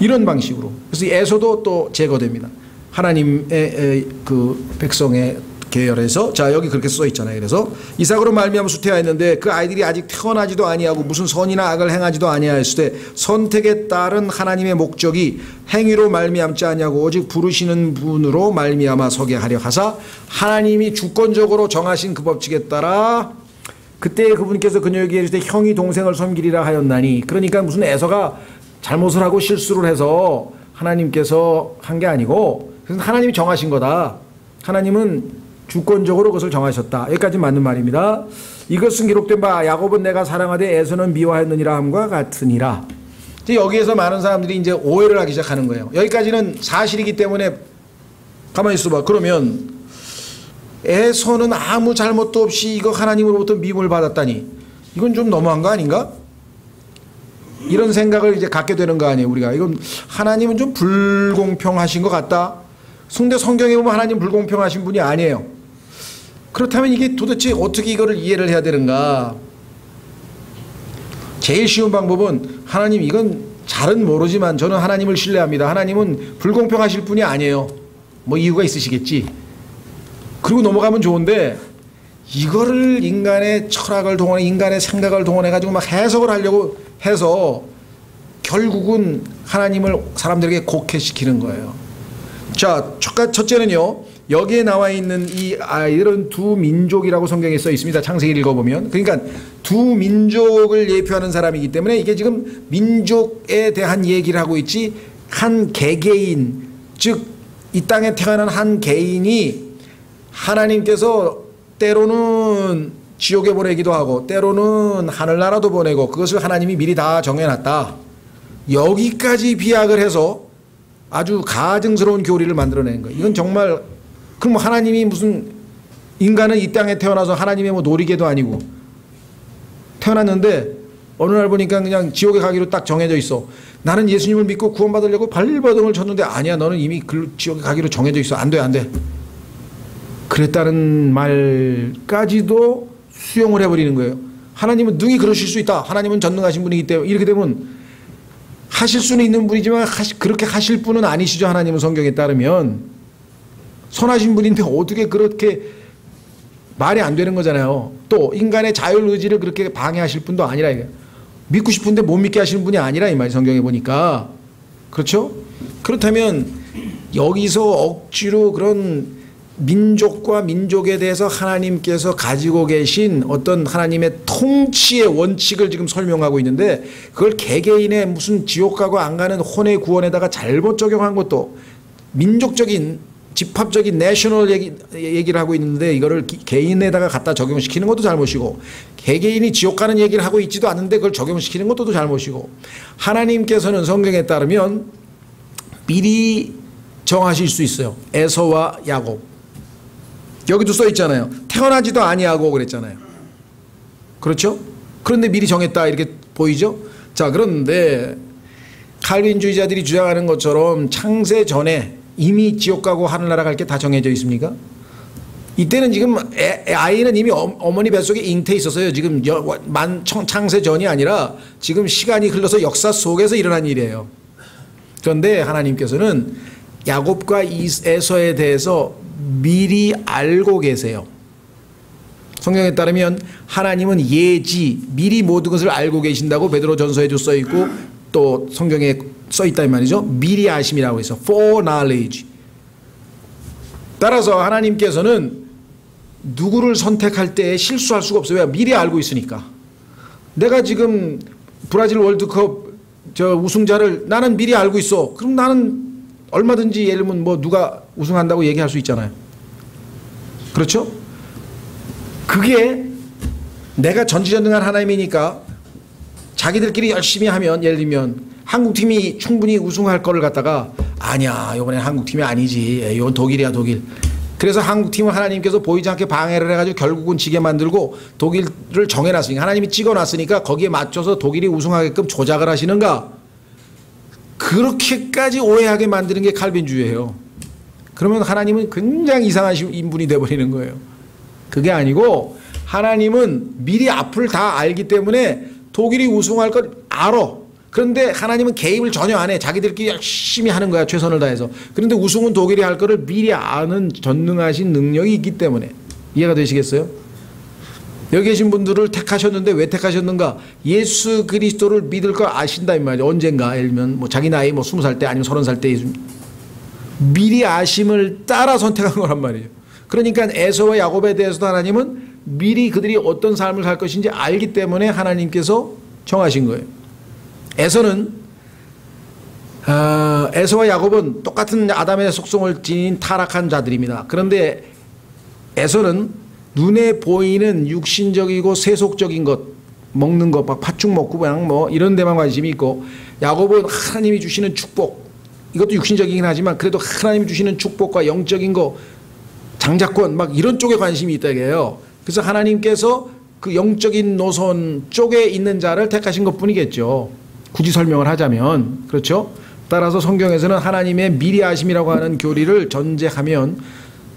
이런 방식으로. 그래서 에서도 또 제거됩니다. 하나님의 그 백성의 계열에서 자 여기 그렇게 써 있잖아요. 그래서 이삭으로 말미암아 수태하였는데 그 아이들이 아직 태어나지도 아니하고 무슨 선이나 악을 행하지도 아니하였을 때 선택에 따른 하나님의 목적이 행위로 말미암지 아니하고 오직 부르시는 분으로 말미암아 서게 하려 하사 하나님이 주권적으로 정하신 그 법칙에 따라 그때 그분께서 그녀에게 이르시되 형이 동생을 섬기리라 하였나니 그러니까 무슨 에서가 잘못을 하고 실수를 해서 하나님께서 한 게 아니고 그래서 하나님이 정하신 거다. 하나님은 주권적으로 그것을 정하셨다. 여기까지 맞는 말입니다. 이것은 기록된 바 야곱은 내가 사랑하되 에서는 미워하였느니라 함과 같으니라. 이제 여기에서 많은 사람들이 이제 오해를 하기 시작하는 거예요. 여기까지는 사실이기 때문에 가만히 있어봐. 그러면 에서는 아무 잘못도 없이 이거 하나님으로부터 미움을 받았다니 이건 좀 너무한 거 아닌가? 이런 생각을 이제 갖게 되는 거 아니에요. 우리가 이건 하나님은 좀 불공평하신 것 같다. 근데 성경에 보면 하나님 불공평하신 분이 아니에요. 그렇다면 이게 도대체 어떻게 이거를 이해를 해야 되는가? 제일 쉬운 방법은 하나님 이건 잘은 모르지만 저는 하나님을 신뢰합니다. 하나님은 불공평하실 분이 아니에요. 뭐 이유가 있으시겠지. 그리고 넘어가면 좋은데 이거를 인간의 철학을 동원해 인간의 생각을 동원해 가지고 막 해석을 하려고 해서 결국은 하나님을 사람들에게 곡해시키는 거예요. 자, 첫째는요. 여기에 나와 있는 이 아이들은 두 민족이라고 성경에 써 있습니다. 창세기를 읽어보면. 그러니까 두 민족을 예표하는 사람이기 때문에 이게 지금 민족에 대한 얘기를 하고 있지 한 개개인, 즉 이 땅에 태어난 한 개인이 하나님께서 때로는 지옥에 보내기도 하고 때로는 하늘나라도 보내고 그것을 하나님이 미리 다 정해놨다. 여기까지 비약을 해서 아주 가증스러운 교리를 만들어낸 거예요. 이건 정말 그럼 하나님이 무슨 인간은 이 땅에 태어나서 하나님의 뭐 놀이개도 아니고 태어났는데 어느 날 보니까 그냥 지옥에 가기로 딱 정해져 있어. 나는 예수님을 믿고 구원받으려고 발버둥을 쳤는데 아니야 너는 이미 지옥에 가기로 정해져 있어. 안 돼 안 돼. 그랬다는 말까지도 수용을 해버리는 거예요. 하나님은 능히 그러실 수 있다. 하나님은 전능하신 분이기 때문에 이렇게 되면 하실 수는 있는 분이지만 그렇게 하실 분은 아니시죠. 하나님은 성경에 따르면 선하신 분인데 어떻게 그렇게 말이 안 되는 거잖아요. 또 인간의 자율의지를 그렇게 방해하실 분도 아니라 이게 믿고 싶은데 못 믿게 하시는 분이 아니라 이 말이 성경에 보니까 그렇죠? 그렇다면 여기서 억지로 그런 민족과 민족에 대해서 하나님께서 가지고 계신 어떤 하나님의 통치의 원칙을 지금 설명하고 있는데 그걸 개개인의 무슨 지옥 가고 안 가는 혼의 구원에다가 잘못 적용한 것도 민족적인 집합적인 내셔널 얘기를 하고 있는데 이거를 개인에다가 갖다 적용시키는 것도 잘못이고 개개인이 지옥 가는 얘기를 하고 있지도 않은데 그걸 적용시키는 것도 잘못이고 하나님께서는 성경에 따르면 미리 정하실 수 있어요. 에서와 야곱 여기도 써 있잖아요. 태어나지도 아니하고 그랬잖아요. 그렇죠? 그런데 미리 정했다 이렇게 보이죠? 자 그런데 칼빈주의자들이 주장하는 것처럼 창세 전에 이미 지옥 가고 하늘나라 갈 게 다 정해져 있습니까? 이때는 지금 아이는 이미 어머니 뱃속에 잉태해 있었어요. 지금 창세 전이 아니라 지금 시간이 흘러서 역사 속에서 일어난 일이에요. 그런데 하나님께서는 야곱과 에서에 대해서 미리 알고 계세요. 성경에 따르면 하나님은 예지 미리 모든 것을 알고 계신다고 베드로전서에도 써 있고 또 성경에 써 있다 이 말이죠. 미리 아심이라고 해서 foreknowledge. 따라서 하나님께서는 누구를 선택할 때 실수할 수가 없어요. 왜? 미리 알고 있으니까. 내가 지금 브라질 월드컵 우승자를 나는 미리 알고 있어. 그럼 나는 얼마든지 예를 들면 뭐 누가 우승한다고 얘기할 수 있잖아요. 그렇죠? 그게 내가 전지전능한 하나님이니까 자기들끼리 열심히 하면 예를 들면 한국팀이 충분히 우승할 거를 갖다가 아니야 이번엔 한국팀이 아니지 이건 독일이야 독일. 그래서 한국팀을 하나님께서 보이지 않게 방해를 해가지고 결국은 지게 만들고 독일을 정해놨으니까 하나님이 찍어놨으니까 거기에 맞춰서 독일이 우승하게끔 조작을 하시는가. 그렇게까지 오해하게 만드는 게 칼빈주의예요. 그러면 하나님은 굉장히 이상하신 인분이 돼버리는 거예요. 그게 아니고 하나님은 미리 앞을 다 알기 때문에 독일이 우승할 걸 알아. 그런데 하나님은 개입을 전혀 안 해. 자기들끼리 열심히 하는 거야. 최선을 다해서. 그런데 우승은 독일이 할 거를 미리 아는 전능하신 능력이 있기 때문에. 이해가 되시겠어요? 여기 계신 분들을 택하셨는데 왜 택하셨는가? 예수 그리스도를 믿을 걸 아신다 이 말이죠. 언젠가 예를 들면 뭐 자기 나이 뭐 20살 때 아니면 30살 때 미리 아심을 따라 선택한 거란 말이에요. 그러니까 에서와 야곱에 대해서도 하나님은 미리 그들이 어떤 삶을 살 것인지 알기 때문에 하나님께서 정하신 거예요. 에서와 야곱은 똑같은 아담의 속성을 지닌 타락한 자들입니다. 그런데 에서는 눈에 보이는 육신적이고 세속적인 것, 먹는 것, 막 팥죽 먹고 그냥 뭐 이런 데만 관심이 있고 야곱은 하나님이 주시는 축복, 이것도 육신적이긴 하지만 그래도 하나님이 주시는 축복과 영적인 거, 장자권 막 이런 쪽에 관심이 있다 이게요. 그래서 하나님께서 그 영적인 노선 쪽에 있는 자를 택하신 것 뿐이겠죠. 굳이 설명을 하자면. 그렇죠? 따라서 성경에서는 하나님의 미리 아심이라고 하는 교리를 전제하면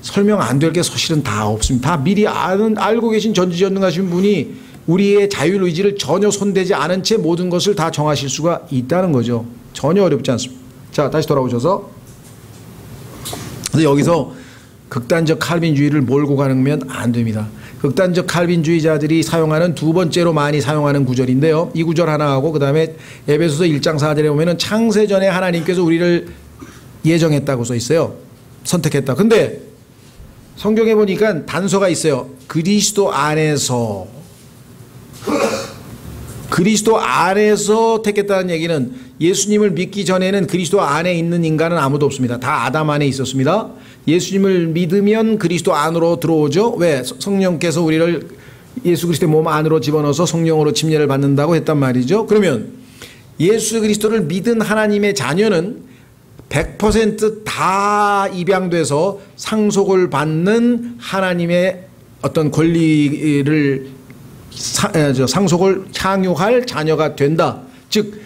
설명 안 될 게 사실은 다 없습니다. 다 미리 알고 계신 전지전능하신 분이 우리의 자율의지를 전혀 손대지 않은 채 모든 것을 다 정하실 수가 있다는 거죠. 전혀 어렵지 않습니다. 자, 다시 돌아오셔서 여기서 극단적 칼빈주의를 몰고 가면 안 됩니다. 극단적 칼빈주의자들이 사용하는 두 번째로 많이 사용하는 구절인데요. 이 구절 하나 하고 그 다음에 에베소서 1장 4절에 보면은 창세전에 하나님께서 우리를 예정했다고 써 있어요. 선택했다. 근데 성경에 보니까 단서가 있어요. 그리스도 안에서. 그리스도 안에서 택했다는 얘기는 예수님을 믿기 전에는 그리스도 안에 있는 인간은 아무도 없습니다. 다 아담 안에 있었습니다. 예수님을 믿으면 그리스도 안으로 들어오죠. 왜? 성령께서 우리를 예수 그리스도의 몸 안으로 집어넣어서 성령으로 침례를 받는다고 했단 말이죠. 그러면 예수 그리스도를 믿은 하나님의 자녀는 100%다 입양돼서 상속을 받는 하나님의 어떤 권리를 상속을 향유할 자녀가 된다. 즉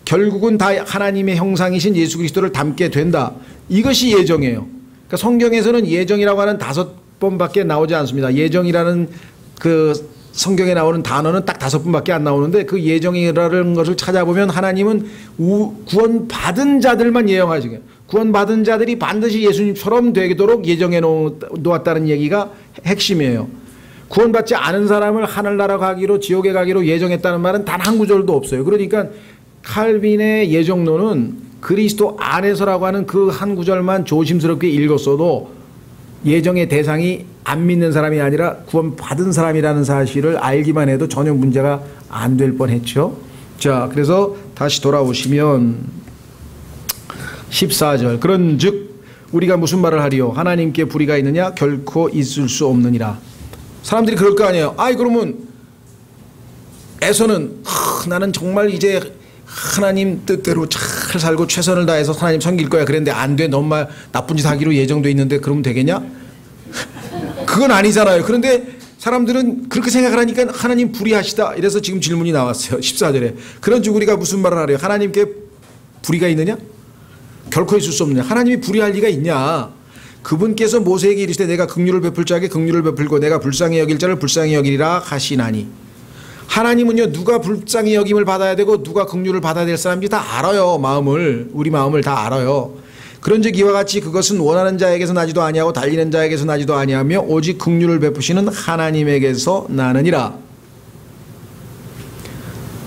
결국은 다 하나님의 형상이신 예수 그리스도를 닮게 된다. 이것이 예정이에요. 그러니까 성경에서는 예정이라고 하는 5번밖에 나오지 않습니다. 예정이라는 그 성경에 나오는 단어는 딱 5번밖에 안 나오는데 그 예정이라는 것을 찾아보면 하나님은 구원받은 자들만 예정하시고 구원받은 자들이 반드시 예수님처럼 되도록 예정해 놓았다는 얘기가 핵심이에요. 구원받지 않은 사람을 하늘나라 가기로 지옥에 가기로 예정했다는 말은 단 한 구절도 없어요. 그러니까 칼빈의 예정론은 그리스도 안에서라고 하는 그 한 구절만 조심스럽게 읽었어도 예정의 대상이 안 믿는 사람이 아니라 구원받은 사람이라는 사실을 알기만 해도 전혀 문제가 안 될 뻔했죠. 자, 그래서 다시 돌아오시면 14절 그런즉 우리가 무슨 말을 하리요 하나님께 불의가 있느냐 결코 있을 수 없느니라. 사람들이 그럴 거 아니에요. 아이 그러면 에서는 나는 정말 이제 하나님 뜻대로 잘 살고 최선을 다해서 하나님 섬길 거야 그랬는데 안 돼. 너무 나쁜 짓 하기로 예정돼 있는데 그러면 되겠냐? 그건 아니잖아요. 그런데 사람들은 그렇게 생각을 하니까 하나님 불의하시다. 이래서 지금 질문이 나왔어요. 14절에. 그런즉 우리가 무슨 말을 하래요? 하나님께 불의가 있느냐? 결코 있을 수 없느냐? 하나님이 불의할 리가 있냐? 그분께서 모세에게 이르시되 내가 긍휼을 베풀 자에게 긍휼을 베풀고 내가 불쌍히 여길 자를 불쌍히 여기리라 하시나니. 하나님은요 누가 불쌍히 여김을 받아야 되고 누가 긍휼을 받아야 될 사람인지 다 알아요. 마음을 우리 마음을 다 알아요. 그런즉 이와 같이 그것은 원하는 자에게서 나지도 아니하고 달리는 자에게서 나지도 아니하며 오직 긍휼을 베푸시는 하나님에게서 나느니라.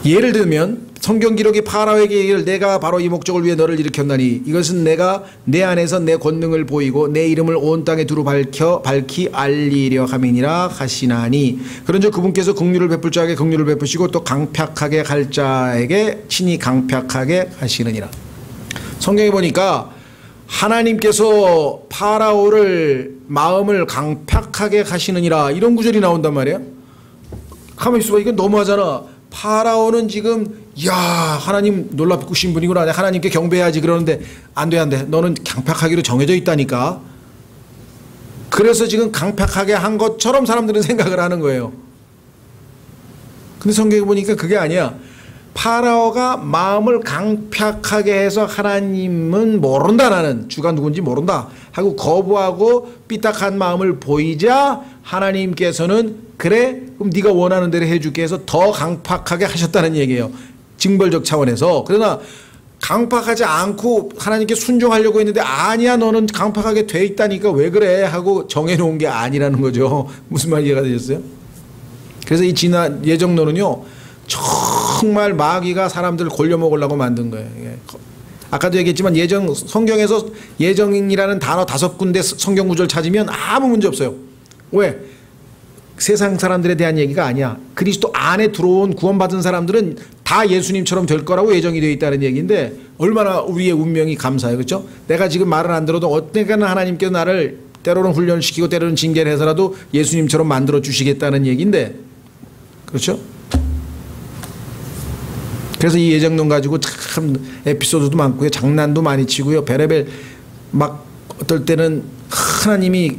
예를 들면 성경 기록이 파라오에게 이르기를 내가 바로 이 목적을 위해 너를 일으켰나니 이것은 내가 내 안에서 내 권능을 보이고 내 이름을 온 땅에 두루 밝히 알리려 함이니라 하시나니. 그런즉 그분께서 긍휼을 베풀 자에게 긍휼을 베푸시고 또 강팍하게 할 자에게 친히 강팍하게 하시느니라. 성경에 보니까 하나님께서 파라오를 마음을 강팍하게 하시느니라 이런 구절이 나온단 말이에요. 가만히 있어봐. 이건 너무하잖아. 파라오는 지금 야 하나님 놀랍으신 분이구나 하나님께 경배해야지 그러는데 안 돼 너는 강팍하기로 정해져 있다니까. 그래서 지금 강팍하게 한 것처럼 사람들은 생각을 하는 거예요. 근데 성경에 보니까 그게 아니야. 파라오가 마음을 강팍하게 해서 하나님은 모른다 나는 주가 누군지 모른다 하고 거부하고 삐딱한 마음을 보이자 하나님께서는 그래 그럼 네가 원하는 대로 해줄게 해서 더 강팍하게 하셨다는 얘기예요. 징벌적 차원에서. 그러나 강팍하지 않고 하나님께 순종하려고 했는데 아니야 너는 강팍하게 돼 있다니까 왜 그래 하고 정해놓은 게 아니라는 거죠. 무슨 말 이해가 되셨어요? 그래서 이 예정론은요 정말 마귀가 사람들을 골려먹으려고 만든 거예요. 아까도 얘기했지만 성경에서 예정이라는 단어 5군데 성경 구절 찾으면 아무 문제 없어요. 왜? 세상 사람들에 대한 얘기가 아니야. 그리스도 안에 들어온 구원받은 사람들은 다 예수님처럼 될 거라고 예정이 되어 있다는 얘기인데 얼마나 우리의 운명이 감사해요. 그렇죠? 내가 지금 말을 안 들어도 어때가는 하나님께서 나를 때로는 훈련을 시키고 때로는 징계를 해서라도 예수님처럼 만들어 주시겠다는 얘기인데 그렇죠? 그래서 이 예정론 가지고 참 에피소드도 많고요. 장난도 많이 치고요. 베레벨 막 어떨 때는 하나님이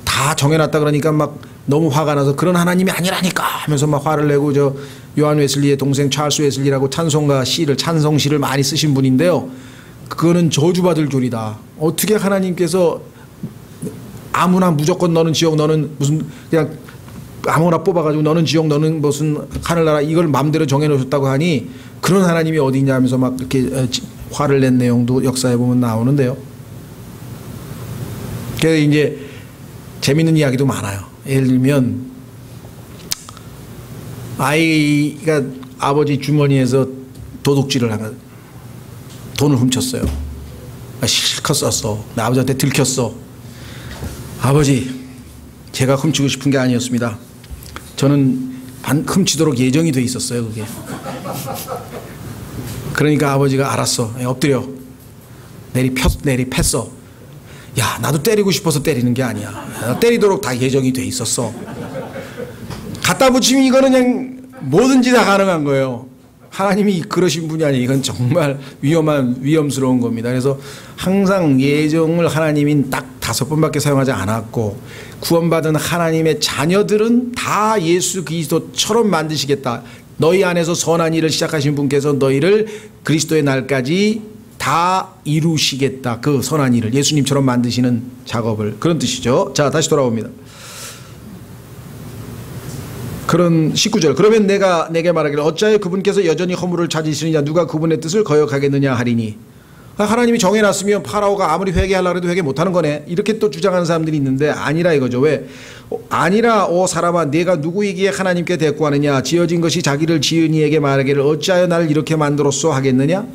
다 정해놨다 그러니까 막 너무 화가 나서 그런 하나님이 아니라니까 하면서 막 화를 내고 저 요한 웨슬리의 동생 찰스 웨슬리라고 찬송시를 많이 쓰신 분인데요. 그거는 저주받을 교리다. 어떻게 하나님께서 아무나 무조건 너는 지옥 너는 무슨 그냥 아무나 뽑아가지고 너는 지옥 너는 무슨 하늘나라 이걸 마음대로 정해놓으셨다고 하니 그런 하나님이 어디 있냐 하면서 막 이렇게 화를 낸 내용도 역사에 보면 나오는데요. 그래서 이제 재밌는 이야기도 많아요. 예를 들면 아이가 아버지 주머니에서 도둑질을 하면 돈을 훔쳤어요. 실컷 썼어. 나 아버지한테 들켰어. 아버지 제가 훔치고 싶은 게 아니었습니다. 저는 훔치도록 예정이 돼 있었어요. 그게. 그러니까 아버지가 알았어. 엎드려. 내리팼어. 야 나도 때리고 싶어서 때리는 게 아니야. 때리도록 다 예정이 돼 있었어. 갖다 붙이면 이거는 그냥 뭐든지 다 가능한 거예요. 하나님이 그러신 분이 아니에요. 이건 정말 위험스러운 겁니다. 그래서 항상 예정을 하나님이 딱 5번밖에 사용하지 않았고, 구원받은 하나님의 자녀들은 다 예수 그리스도처럼 만드시겠다. 너희 안에서 선한 일을 시작하신 분께서 너희를 그리스도의 날까지 다 이루시겠다. 그 선한 일을 예수님처럼 만드시는 작업을, 그런 뜻이죠. 자, 다시 돌아옵니다. 그런 19절. 그러면 내가 내게 말하기를 어찌하여 그분께서 여전히 허물을 찾으시느냐, 누가 그분의 뜻을 거역하겠느냐 하리니. 하나님이 정해놨으면 파라오가 아무리 회개하려고 해도 회개 못하는 거네, 이렇게 또 주장하는 사람들이 있는데, 아니라 이거죠. 왜? 아니라 오 사람아, 내가 누구이기에 하나님께 대꾸하느냐, 지어진 것이 자기를 지은 이에게 말하기를 어찌하여 나를 이렇게 만들었소 하겠느냐.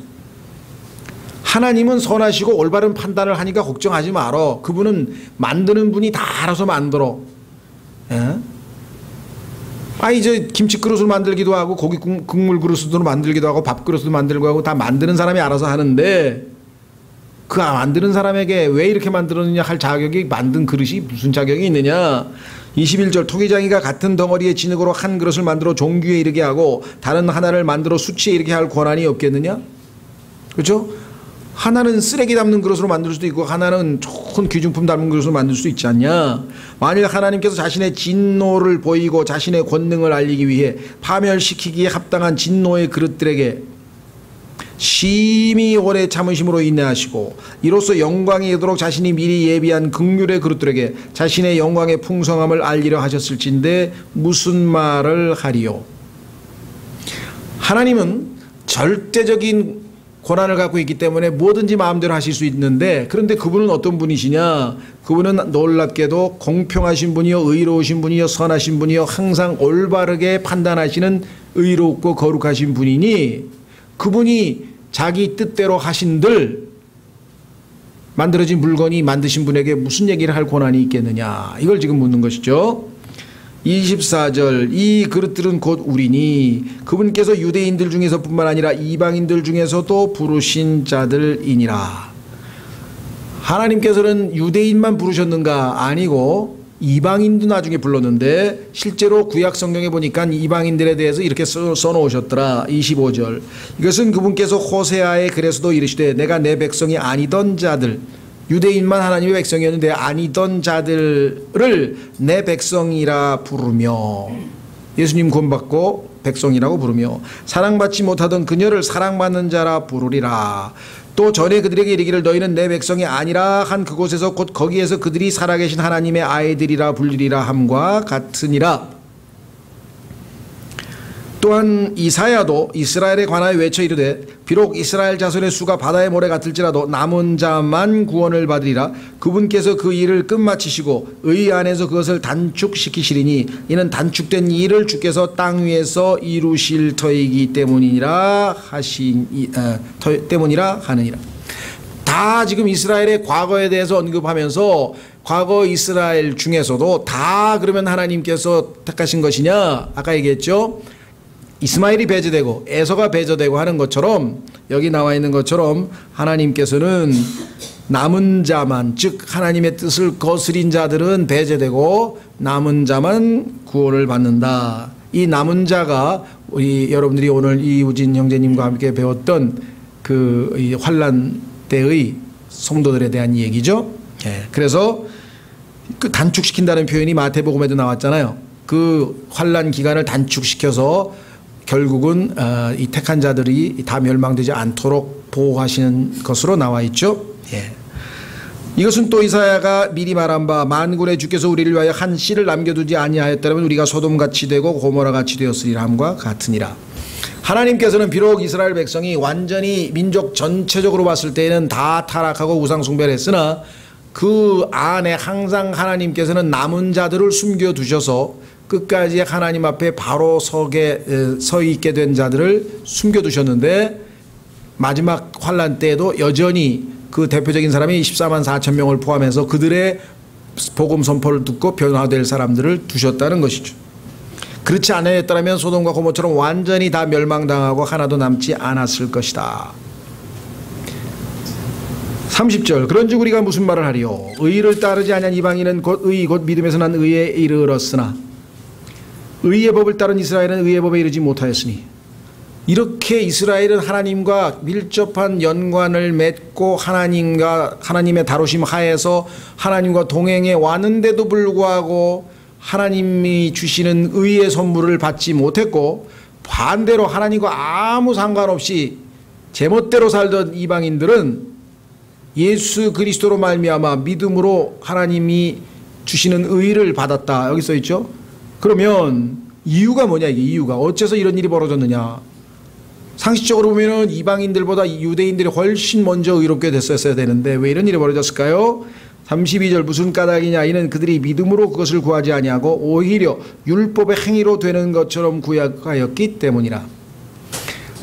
하나님은 선하시고 올바른 판단을 하니까 걱정하지 말어. 그분은 만드는 분이 다 알아서 만들어. 예? 이제 김치 그릇을 만들기도 하고 고기 국물 그릇도 만들기도 하고 밥 그릇도 만들고 하고 다 만드는 사람이 알아서 하는데, 그 만드는 사람에게 왜 이렇게 만들었느냐 할 자격이, 만든 그릇이 무슨 자격이 있느냐. 21절. 토기장이가 같은 덩어리의 진흙으로 한 그릇을 만들어 종규에 이르게 하고 다른 하나를 만들어 수치에 이르게 할 권한이 없겠느냐. 그렇죠? 하나는 쓰레기 담는 그릇으로 만들 수도 있고 하나는 좋은 귀중품 담는 그릇으로 만들 수도 있지 않냐. 만일 하나님께서 자신의 진노를 보이고 자신의 권능을 알리기 위해 파멸시키기에 합당한 진노의 그릇들에게 심히 오래 참으심으로 인내하시고 이로써 영광이 이르도록 자신이 미리 예비한 긍휼의 그릇들에게 자신의 영광의 풍성함을 알리려 하셨을진데 무슨 말을 하리요. 하나님은 절대적인 권한을 갖고 있기 때문에 뭐든지 마음대로 하실 수 있는데, 그런데 그분은 어떤 분이시냐. 그분은 놀랍게도 공평하신 분이요, 의로우신 분이요, 선하신 분이요, 항상 올바르게 판단하시는 의롭고 거룩하신 분이니, 그분이 자기 뜻대로 하신들 만들어진 물건이 만드신 분에게 무슨 얘기를 할 권한이 있겠느냐, 이걸 지금 묻는 것이죠. 24절. 이 그릇들은 곧 우리니 그분께서 유대인들 중에서 뿐만 아니라 이방인들 중에서도 부르신 자들이니라. 하나님께서는 유대인만 부르셨는가? 아니고 이방인도 나중에 불렀는데, 실제로 구약 성경에 보니까 이방인들에 대해서 이렇게 써놓으셨더라. 25절. 이것은 그분께서 호세아의 글에서도 이르시되 내가 내 백성이 아니던 자들, 유대인만 하나님의 백성이었는데 아니던 자들을 내 백성이라 부르며, 예수님 구원받고 백성이라고 부르며 사랑받지 못하던 그녀를 사랑받는 자라 부르리라. 또 전에 그들에게 이르기를 너희는 내 백성이 아니라 한 그곳에서 곧 거기에서 그들이 살아계신 하나님의 아이들이라 불리리라 함과 같으니라. 또한 이사야도 이스라엘에 관하여 외쳐 이르되 비록 이스라엘 자손의 수가 바다의 모래 같을지라도 남은 자만 구원을 받으리라. 그분께서 그 일을 끝마치시고 의 안에서 그것을 단축시키시리니 이는 단축된 일을 주께서 땅 위에서 이루실 터이기 때문이라 하느니라. 다 지금 이스라엘의 과거에 대해서 언급하면서 과거 이스라엘 중에서도 다 그러면 하나님께서 택하신 것이냐, 아까 얘기했죠. 이스마엘이 배제되고 에서가 배제되고 하는 것처럼, 여기 나와 있는 것처럼 하나님께서는 남은 자만, 즉 하나님의 뜻을 거스린 자들은 배제되고 남은 자만 구원을 받는다. 이 남은 자가 우리 여러분들이 오늘 이우진 형제님과 함께 배웠던 그 환난 때의 성도들에 대한 얘기죠. 그래서 그 단축시킨다는 표현이 마태복음에도 나왔잖아요. 그 환난 기간을 단축시켜서 결국은 이 택한 자들이 다 멸망되지 않도록 보호하시는 것으로 나와 있죠. 이것은 또 이사야가 미리 말한 바 만군의 주께서 우리를 위하여 한 씨를 남겨두지 아니하였다면 우리가 소돔같이 되고 고모라같이 되었으리라 함과 같으니라. 하나님께서는 비록 이스라엘 백성이 완전히 민족 전체적으로 봤을 때에는 다 타락하고 우상 숭배를 했으나 그 안에 항상 하나님께서는 남은 자들을 숨겨두셔서 끝까지 하나님 앞에 바로 서 있게 된 자들을 숨겨두셨는데, 마지막 환난 때에도 여전히 그 대표적인 사람이 14만 4천 명을 포함해서 그들의 복음 선포를 듣고 변화될 사람들을 두셨다는 것이죠. 그렇지 않았다면 소돔과 고모처럼 완전히 다 멸망당하고 하나도 남지 않았을 것이다. 30절. 그런즉 우리가 무슨 말을 하리요. 의를 따르지 아니한 이방인은 곧 의 곧 믿음에서 난 의에 이르렀으나 의의 법을 따른 이스라엘은 의의 법에 이르지 못하였으니. 이렇게 이스라엘은 하나님과 밀접한 연관을 맺고 하나님의 다루심 하에서 하나님과 동행해 왔는데도 불구하고 하나님이 주시는 의의 선물을 받지 못했고, 반대로 하나님과 아무 상관없이 제멋대로 살던 이방인들은 예수 그리스도로 말미암아 믿음으로 하나님이 주시는 의를 받았다. 여기 써 있죠. 그러면 이유가 뭐냐, 이게 이유가 어째서 이런 일이 벌어졌느냐. 상식적으로 보면은 이방인들보다 유대인들이 훨씬 먼저 의롭게 됐었어야 되는데 왜 이런 일이 벌어졌을까요? 32절 무슨 까닭이냐. 이는 그들이 믿음으로 그것을 구하지 아니하고 오히려 율법의 행위로 되는 것처럼 구하였기 때문이라.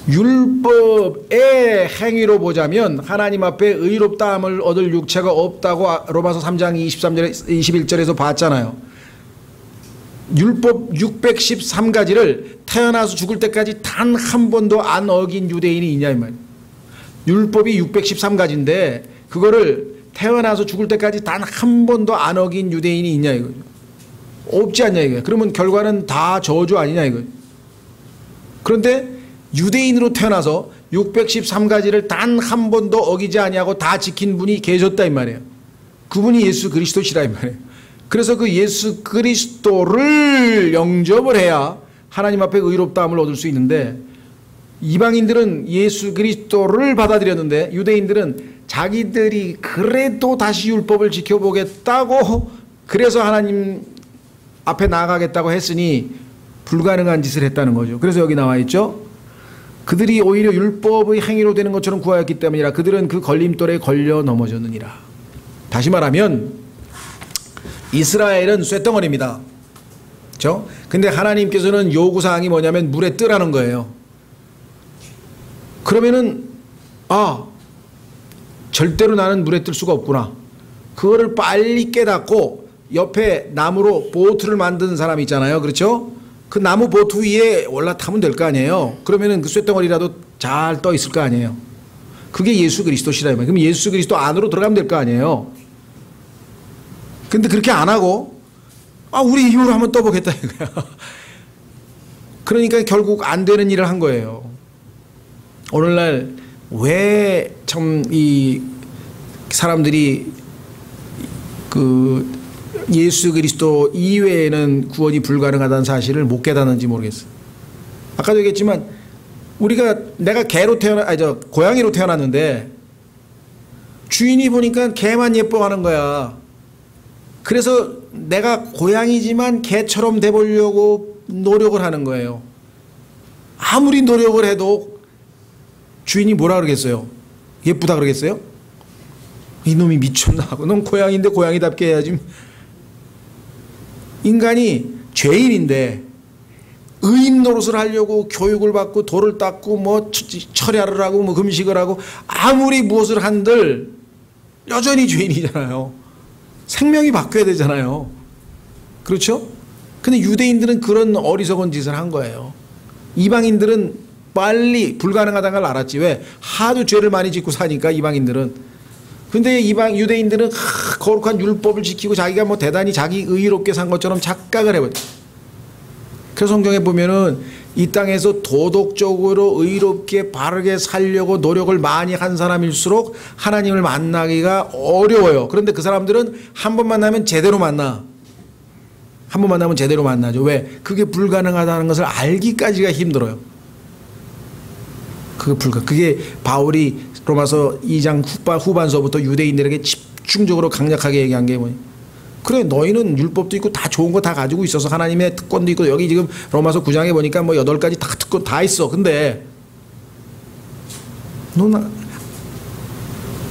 율법의 행위로 보자면 하나님 앞에 의롭다함을 얻을 육체가 없다고 로마서 3장 23절 21절에서 봤잖아요. 율법 613가지를 태어나서 죽을 때까지 단 한 번도 안 어긴 유대인이 있냐 이 말이에요. 율법이 613가지인데 그거를 태어나서 죽을 때까지 단 한 번도 안 어긴 유대인이 있냐 이거죠. 없지 않냐 이거예요. 그러면 결과는 다 저주 아니냐 이거예요. 그런데 유대인으로 태어나서 613가지를 단 한 번도 어기지 아니하고 다 지킨 분이 계셨다 이 말이에요. 그분이 예수 그리스도시라 이 말이에요. 그래서 그 예수 그리스도를 영접을 해야 하나님 앞에 의롭다함을 얻을 수 있는데, 이방인들은 예수 그리스도를 받아들였는데 유대인들은 자기들이 그래도 다시 율법을 지켜보겠다고, 그래서 하나님 앞에 나아가겠다고 했으니 불가능한 짓을 했다는 거죠. 그래서 여기 나와 있죠. 그들이 오히려 율법의 행위로 되는 것처럼 구하였기 때문이라. 그들은 그 걸림돌에 걸려 넘어졌느니라. 다시 말하면 이스라엘은 쇳덩어리입니다. 그렇죠? 근데 하나님께서는 요구사항이 뭐냐면 물에 뜨라는 거예요. 그러면은 절대로 나는 물에 뜰 수가 없구나. 그거를 빨리 깨닫고 옆에 나무로 보트를 만든 사람이 있잖아요. 그렇죠? 그 나무 보트 위에 올라타면 될 거 아니에요. 그러면은 그 쇳덩어리라도 잘 떠 있을 거 아니에요. 그게 예수 그리스도시라. 그럼 예수 그리스도 안으로 들어가면 될 거 아니에요. 근데 그렇게 안 하고 우리 힘으로 한번 떠보겠다 이거야. 그러니까 결국 안 되는 일을 한 거예요. 오늘날 왜 참 이 사람들이 그 예수 그리스도 이외에는 구원이 불가능하다는 사실을 못 깨닫는지 모르겠어요. 아까도 얘기했지만 내가 고양이로 태어났는데 주인이 보니까 개만 예뻐하는 거야. 그래서 내가 고양이지만 개처럼 돼보려고 노력을 하는 거예요. 아무리 노력을 해도 주인이 뭐라 그러겠어요? 예쁘다 그러겠어요? 이놈이 미쳤나 하고, 넌 고양이인데 고양이답게 해야지. 인간이 죄인인데 의인 노릇을 하려고 교육을 받고 돌을 닦고 뭐 철야를 하고 뭐 금식을 하고 아무리 무엇을 한들 여전히 죄인이잖아요. 생명이 바뀌어야 되잖아요. 그렇죠? 근데 유대인들은 그런 어리석은 짓을 한 거예요. 이방인들은 빨리 불가능하다는 걸 알았지. 왜? 하도 죄를 많이 짓고 사니까 이방인들은. 근데 유대인들은 거룩한 율법을 지키고 자기가 뭐 대단히 자기 의롭게 산 것처럼 착각을 해버려. 그래서 성경에 보면은 이 땅에서 도덕적으로 의롭게 바르게 살려고 노력을 많이 한 사람일수록 하나님을 만나기가 어려워요. 그런데 그 사람들은 한 번 만나면 제대로 만나. 한 번 만나면 제대로 만나죠. 왜? 그게 불가능하다는 것을 알기까지가 힘들어요. 그게 바울이 로마서 2장 후반서부터 유대인들에게 집중적으로 강력하게 얘기한 게 뭐냐. 그래, 너희는 율법도 있고 다 좋은 거 다 가지고 있어서 하나님의 특권도 있고, 여기 지금 로마서 9장에 보니까 뭐 8가지 다 특권 다 있어. 근데 너는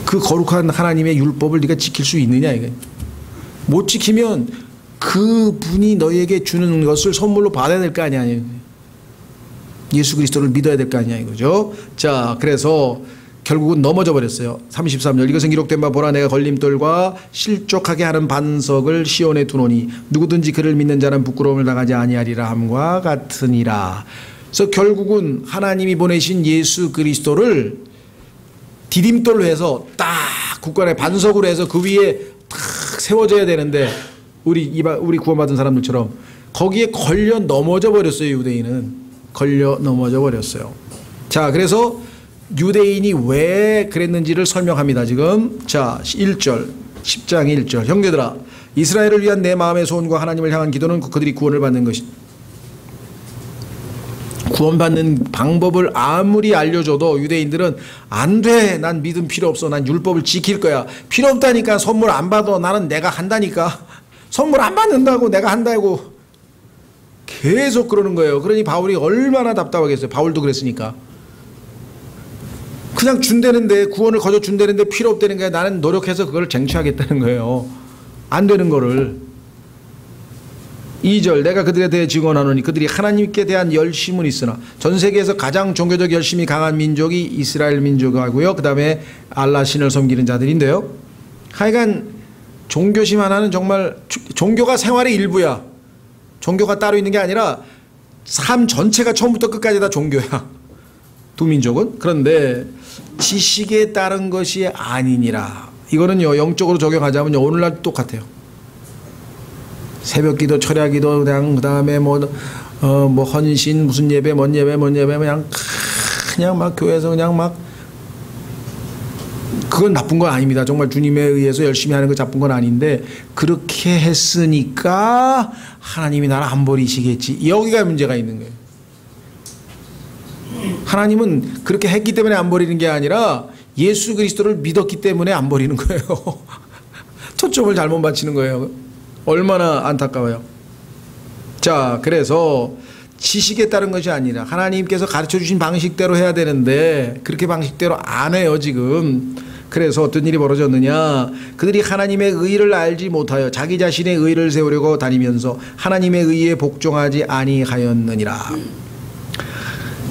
그 거룩한 하나님의 율법을 네가 지킬 수 있느냐 이게. 못 지키면 그 분이 너희에게 주는 것을 선물로 받아야 될 거 아니야. 예수 그리스도를 믿어야 될 거 아니야 이거죠. 자, 그래서 결국은 넘어져 버렸어요. 33절 이것은 기록된 바 보라 내가 걸림돌과 실족하게 하는 반석을 시온에 두노니 누구든지 그를 믿는 자는 부끄러움을 당하지 아니하리라 함과 같으니라. 그래서 결국은 하나님이 보내신 예수 그리스도를 디딤돌로 해서 딱 국간에 반석으로 해서 그 위에 딱 세워져야 되는데 우리 구원받은 사람들처럼 거기에 걸려 넘어져 버렸어요. 유대인은 걸려 넘어져 버렸어요. 자, 그래서 유대인이 왜 그랬는지를 설명합니다. 지금 자 1절 10장 1절 형제들아 이스라엘을 위한 내 마음의 소원과 하나님을 향한 기도는 그들이 구원을 받는 것이 구원받는 방법을 아무리 알려줘도 유대인들은 안 돼. 난 믿음 필요 없어. 난 율법을 지킬 거야. 필요 없다니까. 선물 안 받아. 나는 내가 한다니까. 선물 안 받는다고 내가 한다고 계속 그러는 거예요. 그러니 바울이 얼마나 답답하겠어요. 바울도 그랬으니까. 그냥 준다는데 구원을 거저 준다는데 필요 없다는 거야. 나는 노력해서 그걸 쟁취하겠다는 거예요. 안 되는 거를. 2절 내가 그들에 대해 증언하노니 그들이 하나님께 대한 열심은 있으나 전 세계에서 가장 종교적 열심이 강한 민족이 이스라엘 민족이고요. 그 다음에 알라 신을 섬기는 자들인데요. 하여간 종교심 하나는 정말 종교가 생활의 일부야. 종교가 따로 있는 게 아니라 삶 전체가 처음부터 끝까지 다 종교야. 두 민족은. 그런데 지식에 따른 것이 아니니라. 이거는요 영적으로 적용하자면 오늘날 똑같아요. 새벽기도, 철야기도, 그냥 그다음에 뭐 헌신, 무슨 예배, 뭔 예배, 그냥 막 교회에서 그냥 막 그건 나쁜 건 아닙니다. 정말 주님에 의해서 열심히 하는 거 나쁜 건 아닌데 그렇게 했으니까 하나님이 나를 안 버리시겠지. 여기가 문제가 있는 거예요. 하나님은 그렇게 했기 때문에 안 버리는 게 아니라 예수 그리스도를 믿었기 때문에 안 버리는 거예요. 초점을 잘못 맞추는 거예요. 얼마나 안타까워요. 자, 그래서 지식에 따른 것이 아니라 하나님께서 가르쳐 주신 방식대로 해야 되는데 그렇게 방식대로 안 해요 지금. 그래서 어떤 일이 벌어졌느냐. 그들이 하나님의 의를 알지 못하여 자기 자신의 의를 세우려고 다니면서 하나님의 의에 복종하지 아니하였느니라.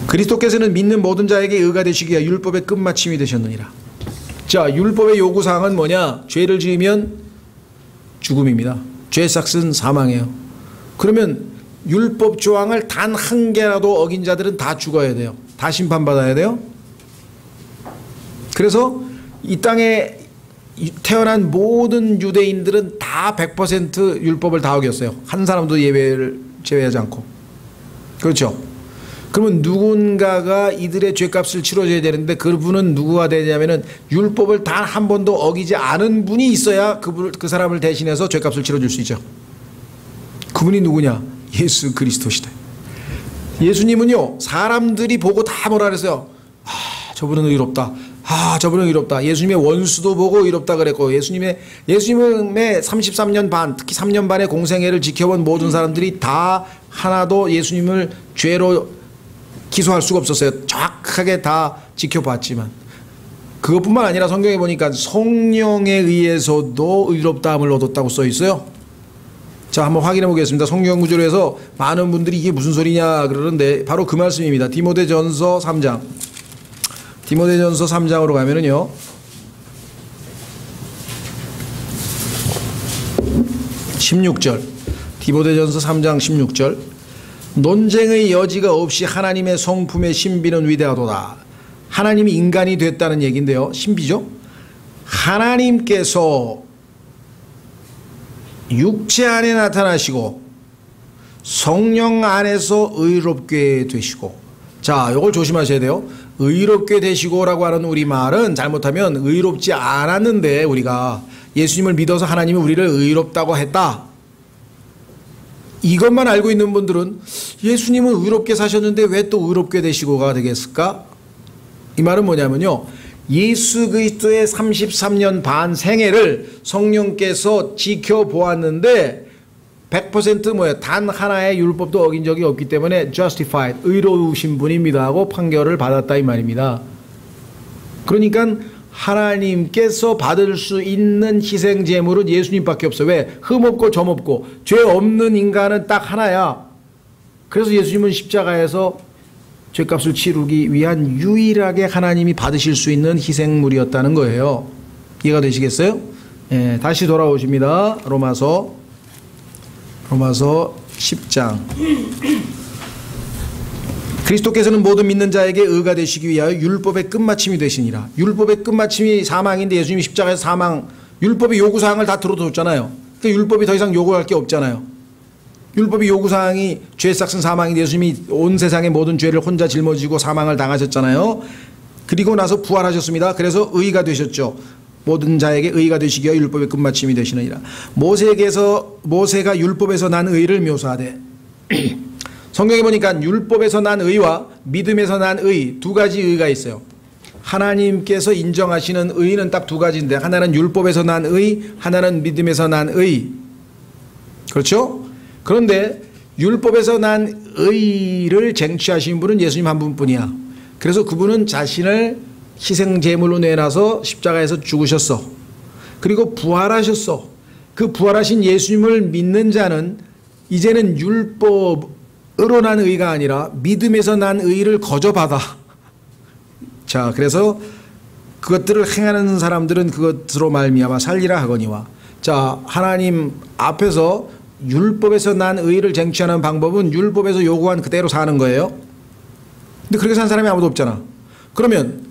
그리스도께서는 믿는 모든 자에게 의가 되시기 위하여 율법의 끝마침이 되셨느니라. 자, 율법의 요구사항은 뭐냐. 죄를 지으면 죽음입니다. 죄 삭은 사망이에요. 그러면 율법 조항을 단 한 개라도 어긴 자들은 다 죽어야 돼요. 다 심판받아야 돼요. 그래서 이 땅에 태어난 모든 유대인들은 다 100% 율법을 다 어겼어요. 한 사람도 예외를 제외하지 않고. 그렇죠. 그러면 누군가가 이들의 죄값을 치러줘야 되는데 그분은 누구가 되냐면은 율법을 단 한 번도 어기지 않은 분이 있어야 그 사람을 대신해서 죄값을 치러줄 수 있죠. 그분이 누구냐? 예수 그리스도시다. 예수님은요 사람들이 보고 다 뭐라 그랬어요. 저분은 의롭다. 저분은 의롭다. 예수님의 원수도 보고 의롭다 그랬고 예수님의 33년 반 특히 3년 반의 공생애를 지켜본 모든 사람들이 다 하나도 예수님을 죄로 기소할 수가 없었어요. 정확하게 다 지켜봤지만 그것뿐만 아니라 성경에 보니까 성령에 의해서도 의롭다함을 얻었다고 써 있어요. 자, 한번 확인해 보겠습니다. 성경 구절로 해서 많은 분들이 이게 무슨 소리냐 그러는데 바로 그 말씀입니다. 디모데전서 3장. 디모데전서 3장으로 가면은요. 16절. 디모데전서 3장 16절. 논쟁의 여지가 없이 하나님의 성품의 신비는 위대하도다. 하나님이 인간이 됐다는 얘기인데요. 신비죠. 하나님께서 육체 안에 나타나시고 성령 안에서 의롭게 되시고. 자, 이걸 조심하셔야 돼요. 의롭게 되시고라고 하는 우리말은 잘못하면 의롭지 않았는데 우리가 예수님을 믿어서 하나님이 우리를 의롭다고 했다. 이것만 알고 있는 분들은 예수님은 의롭게 사셨는데 왜 또 의롭게 되시고가 되겠을까? 이 말은 뭐냐면요. 예수 그리스도의 33년 반 생애를 성령께서 지켜보았는데 100% 뭐예요? 단 하나의 율법도 어긴 적이 없기 때문에 justified, 의로우신 분입니다 하고 판결을 받았다 이 말입니다. 그러니까 하나님께서 받을 수 있는 희생 제물은 예수님밖에 없어요. 왜? 흠 없고 점 없고 죄 없는 인간은 딱 하나야. 그래서 예수님은 십자가에서 죄값을 치르기 위한 유일하게 하나님이 받으실 수 있는 희생물이었다는 거예요. 이해가 되시겠어요? 예, 다시 돌아오십니다. 로마서 10장. 그리스도께서는 모든 믿는 자에게 의가 되시기 위하여 율법의 끝마침이 되시니라. 율법의 끝마침이 사망인데 예수님이 십자가에서 사망, 율법의 요구사항을 다 들어줬잖아요. 그러니까 율법이 더 이상 요구할 게 없잖아요. 율법의 요구사항이 죄 삭은 사망인데 예수님이 온 세상의 모든 죄를 혼자 짊어지고 사망을 당하셨잖아요. 그리고 나서 부활하셨습니다. 그래서 의가 되셨죠. 모든 자에게 의가 되시기 위하여 율법의 끝마침이 되시느니라. 모세가 율법에서 난 의를 묘사하되 성경에 보니까 율법에서 난 의와 믿음에서 난 의, 두 가지 의가 있어요. 하나님께서 인정하시는 의는 딱 두 가지인데 하나는 율법에서 난 의, 하나는 믿음에서 난 의. 그렇죠? 그런데 율법에서 난 의를 쟁취하신 분은 예수님 한 분뿐이야. 그래서 그분은 자신을 희생제물로 내놔서 십자가에서 죽으셨어. 그리고 부활하셨어. 그 부활하신 예수님을 믿는 자는 이제는 율법으로 난 의가 아니라 믿음에서 난 의를 거저받아. 자, 그래서 그것들을 행하는 사람들은 그것으로 말미암아 살리라 하거니와. 자, 하나님 앞에서 율법에서 난 의를 쟁취하는 방법은 율법에서 요구한 그대로 사는 거예요. 근데 그렇게 사는 사람이 아무도 없잖아. 그러면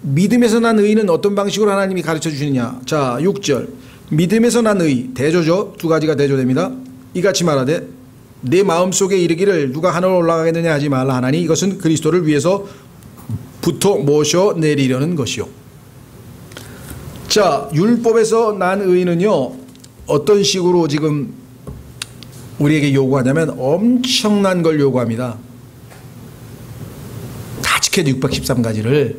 믿음에서 난 의는 어떤 방식으로 하나님이 가르쳐 주시느냐. 자, 6절 믿음에서 난 의, 대조죠. 두 가지가 대조됩니다. 이같이 말하되 내 마음속에 이르기를 누가 하늘로 올라가겠느냐 하지 말라 하나니 이것은 그리스도를 위해서부터 모셔 내리려는 것이요. 자, 율법에서 난 의는요 어떤 식으로 지금 우리에게 요구하냐면 엄청난 걸 요구합니다. 다 지켜야 613가지를.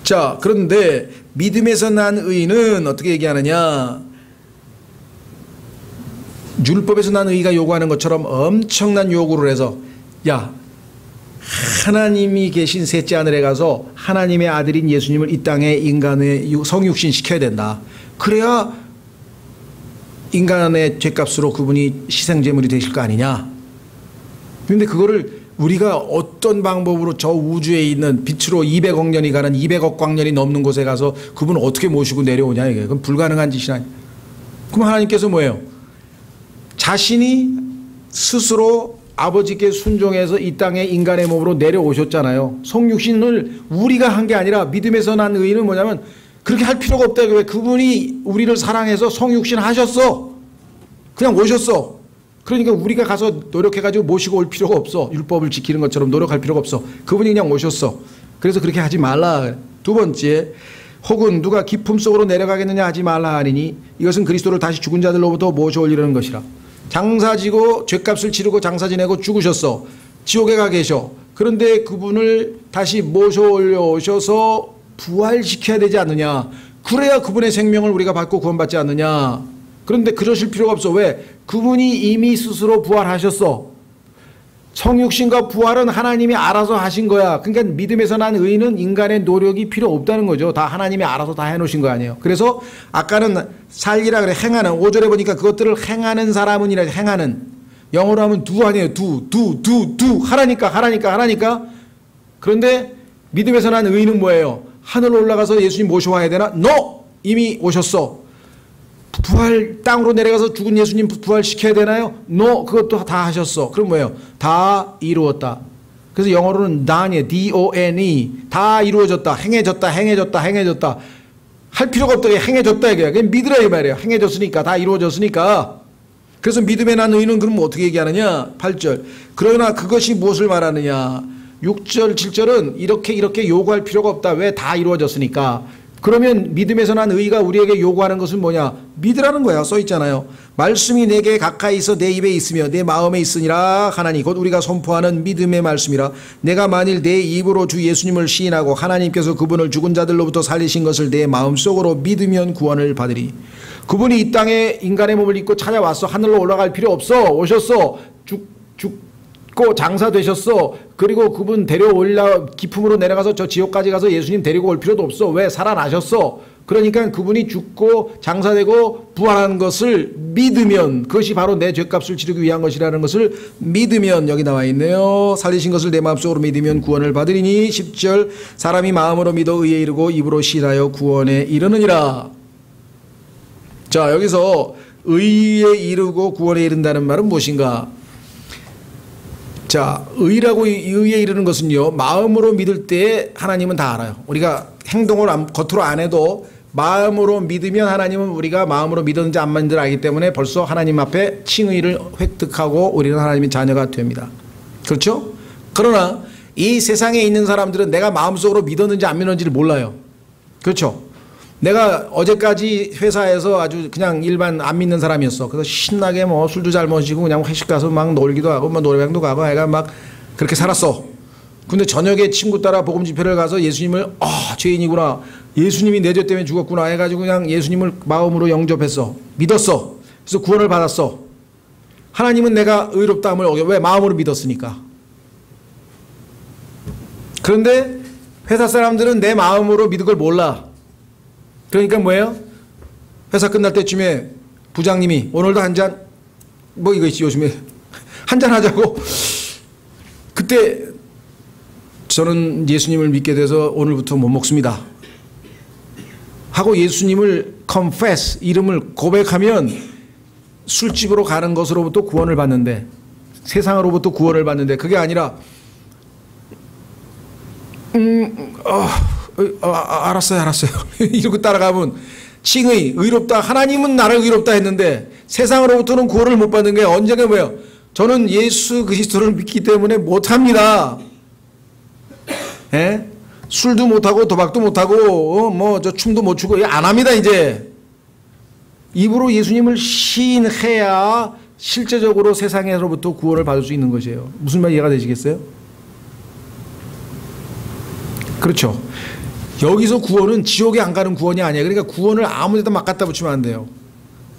자, 그런데 믿음에서 난 의는 어떻게 얘기하느냐. 율법에서 난 의가 요구하는 것처럼 엄청난 요구를 해서 야, 하나님이 계신 셋째 하늘에 가서 하나님의 아들인 예수님을 이 땅에 인간의 성육신 시켜야 된다. 그래야 인간의 죄값으로 그분이 희생제물이 되실 거 아니냐. 그런데 그거를 우리가 어떤 방법으로 저 우주에 있는 빛으로 200억 년이 가는 200억 광년이 넘는 곳에 가서 그분을 어떻게 모시고 내려오냐 이게. 그건 불가능한 짓이라. 그럼 하나님께서 뭐예요? 자신이 스스로 아버지께 순종해서 이 땅에 인간의 몸으로 내려오셨잖아요. 성육신을 우리가 한 게 아니라 믿음에서 난 의는 뭐냐면 그렇게 할 필요가 없다. 왜? 그분이 우리를 사랑해서 성육신 하셨어. 그냥 오셨어. 그러니까 우리가 가서 노력해가지고 모시고 올 필요가 없어. 율법을 지키는 것처럼 노력할 필요가 없어. 그분이 그냥 오셨어. 그래서 그렇게 하지 말라. 두 번째, 혹은 누가 기품 속으로 내려가겠느냐 하지 말라 하니니 이것은 그리스도를 다시 죽은 자들로부터 모셔 올리려는 것이라. 장사지고 죄값을 치르고 장사 지내고 죽으셨어. 지옥에 가 계셔. 그런데 그분을 다시 모셔 올려오셔서 부활시켜야 되지 않느냐. 그래야 그분의 생명을 우리가 받고 구원받지 않느냐. 그런데 그러실 필요가 없어. 왜? 그분이 이미 스스로 부활하셨어. 성육신과 부활은 하나님이 알아서 하신 거야. 그러니까 믿음에서 난 의는 인간의 노력이 필요 없다는 거죠. 다 하나님이 알아서 다 해놓으신 거 아니에요. 그래서 아까는 살리라 그래. 행하는. 5절에 보니까 그것들을 행하는 사람은이라. 행하는. 영어로 하면 do 아니에요. do. 하라니까. 그런데 믿음에서 난 의는 뭐예요? 하늘로 올라가서 예수님 모셔와야 되나? No! 이미 오셨어. 부활 땅으로 내려가서 죽은 예수님 부활시켜야 되나요? No, 그것도 다 하셨어. 그럼 뭐예요? 다 이루었다. 그래서 영어로는 done이에요. D-O-N-E. 다 이루어졌다. 행해졌다. 할 필요가 없다. 행해졌다 이거야. 그냥 믿으라 이 말이에요. 행해졌으니까. 다 이루어졌으니까. 그래서 믿음에 난 의는 그럼 어떻게 얘기하느냐? 8절. 그러나 그것이 무엇을 말하느냐? 6절, 7절은 이렇게 요구할 필요가 없다. 왜? 다 이루어졌으니까. 그러면 믿음에서 난 의가 우리에게 요구하는 것은 뭐냐? 믿으라는 거야. 써 있잖아요. 말씀이 내게 가까이 있어 내 입에 있으며 내 마음에 있으니라 하나니 곧 우리가 선포하는 믿음의 말씀이라. 내가 만일 내 입으로 주 예수님을 시인하고 하나님께서 그분을 죽은 자들로부터 살리신 것을 내 마음속으로 믿으면 구원을 받으리. 그분이 이 땅에 인간의 몸을 입고 찾아왔어. 하늘로 올라갈 필요 없어. 오셨어. 죽고 장사되셨어. 그리고 그분 데려올라 기품으로 내려가서 저 지옥까지 가서 예수님 데리고 올 필요도 없어. 왜? 살아나셨어. 그러니까 그분이 죽고 장사되고 부활하는 것을 믿으면 그것이 바로 내 죄값을 치르기 위한 것이라는 것을 믿으면 여기 나와 있네요. 살리신 것을 내 마음속으로 믿으면 구원을 받으리니 10절 사람이 마음으로 믿어 의에 이르고 입으로 시인하여 구원에 이르느니라. 자, 여기서 의에 이르고 구원에 이른다는 말은 무엇인가? 자, 의라고 의에 이르는 것은요, 마음으로 믿을 때 하나님은 다 알아요. 우리가 행동을 겉으로 안 해도 마음으로 믿으면 하나님은 우리가 마음으로 믿었는지 안 믿는지 알기 때문에 벌써 하나님 앞에 칭의를 획득하고 우리는 하나님의 자녀가 됩니다. 그렇죠? 그러나 이 세상에 있는 사람들은 내가 마음속으로 믿었는지 안 믿었는지를 몰라요. 그렇죠? 내가 어제까지 회사에서 아주 그냥 일반 안 믿는 사람이었어. 그래서 신나게 뭐 술도 잘 마시고 그냥 회식 가서 막 놀기도 하고 뭐 노래방도 가고 애가 막 그렇게 살았어. 근데 저녁에 친구 따라 복음 집회를 가서 예수님을 죄인이구나. 예수님이 내 죄 때문에 죽었구나 해가지고 그냥 예수님을 마음으로 영접했어. 믿었어. 그래서 구원을 받았어. 하나님은 내가 의롭다함을 어겨. 왜? 마음으로 믿었으니까. 그런데 회사 사람들은 내 마음으로 믿은 걸 몰라. 그러니까 뭐예요? 회사 끝날 때쯤에 부장님이 오늘도 한 잔, 뭐 이거 있지 요즘에 한잔 하자고. 그때 저는 예수님을 믿게 돼서 오늘부터 못 먹습니다 하고 예수님을 confess, 이름을 고백하면 술집으로 가는 것으로부터 구원을 받는데, 세상으로부터 구원을 받는데, 그게 아니라 알았어요 이러고 따라가면 칭의, 의롭다, 하나님은 나를 의롭다 했는데 세상으로부터는 구원을 못 받는 게 언제가 뭐예요? 저는 예수 그리스도를 믿기 때문에 못합니다. 예? 술도 못하고 도박도 못하고 뭐 저 춤도 못 추고 안 합니다. 이제 입으로 예수님을 시인해야 실제적으로 세상에서부터 구원을 받을 수 있는 것이에요. 무슨 말 이해가 되시겠어요? 그렇죠. 여기서 구원은 지옥에 안 가는 구원이 아니에요. 그러니까 구원을 아무 데다 막 갖다 붙이면 안 돼요.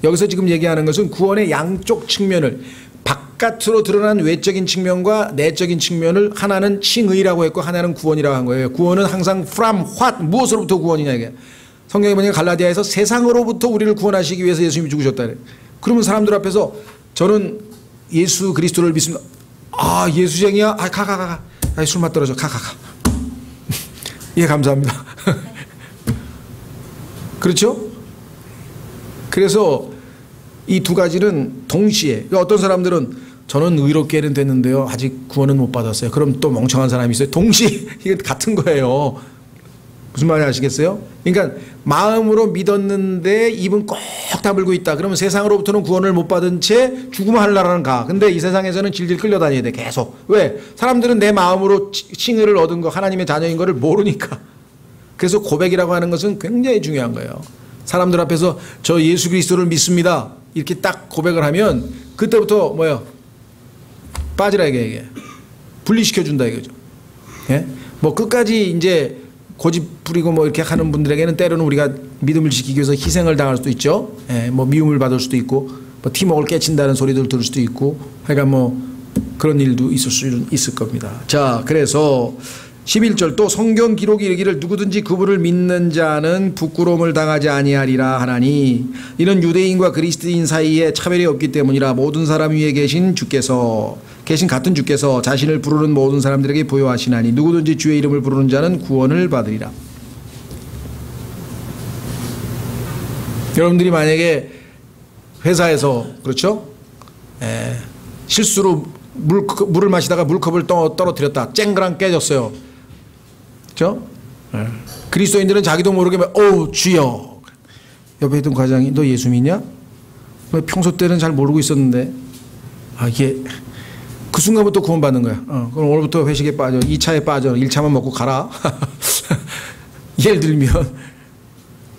여기서 지금 얘기하는 것은 구원의 양쪽 측면을, 바깥으로 드러난 외적인 측면과 내적인 측면을 하나는 칭의라고 했고 하나는 구원이라고 한 거예요. 구원은 항상 from what, 무엇으로부터 구원이냐 이게. 성경에 보니까 갈라디아에서 세상으로부터 우리를 구원하시기 위해서 예수님이 죽으셨다 그래요. 그러면 사람들 앞에서 저는 예수 그리스도를 믿습니다. 아 예수쟁이야? 아 가. 술맛 떨어져. 가. 예 감사합니다. 그렇죠? 그래서 이 두 가지는 동시에, 어떤 사람들은 저는 의롭게는 됐는데요 아직 구원은 못 받았어요. 그럼 또 멍청한 사람이 있어요. 동시에 이게 같은 거예요. 무슨 말인지 아시겠어요? 그러니까 마음으로 믿었는데 입은 꼭 다물고 있다. 그러면 세상으로부터는 구원을 못 받은 채 죽으면 하늘나라는 가. 근데 이 세상에서는 질질 끌려다녀야 돼 계속. 왜? 사람들은 내 마음으로 칭의를 얻은 거, 하나님의 자녀인 거를 모르니까. 그래서 고백이라고 하는 것은 굉장히 중요한 거예요. 사람들 앞에서 저 예수 그리스도를 믿습니다 이렇게 딱 고백을 하면 그때부터 뭐예요? 빠지라 이게 분리시켜준다 이거죠. 예? 뭐 끝까지 이제 고집 부리고 뭐 이렇게 하는 분들에게는 때로는 우리가 믿음을 지키기 위해서 희생을 당할 수도 있죠. 예, 뭐 미움을 받을 수도 있고, 뭐 팀워크를 깨친다는 소리들 들을 수도 있고, 하여간 뭐 그런 일도 있을 겁니다. 자, 그래서 11절 또 성경 기록이 이르기를 누구든지 그분을 믿는 자는 부끄러움을 당하지 아니하리라 하나니 이는 유대인과 그리스도인 사이에 차별이 없기 때문이라 모든 사람 위에 계신 같은 주께서 자신을 부르는 모든 사람들에게 보여하시나니 누구든지 주의 이름을 부르는 자는 구원을 받으리라. 여러분들이 만약에 회사에서 그렇죠? 실수로 물을 마시다가 물컵을 떨어뜨렸다. 쨍그랑 깨졌어요. 그렇죠? 그리스도인들은 자기도 모르게 주여. 옆에 있던 과장이 너 예수 믿냐? 평소 때는 잘 모르고 있었는데 이게 그 순간부터 구원받는 거야. 그럼 오늘부터 회식에 빠져. 2차에 빠져. 1차만 먹고 가라. 예를 들면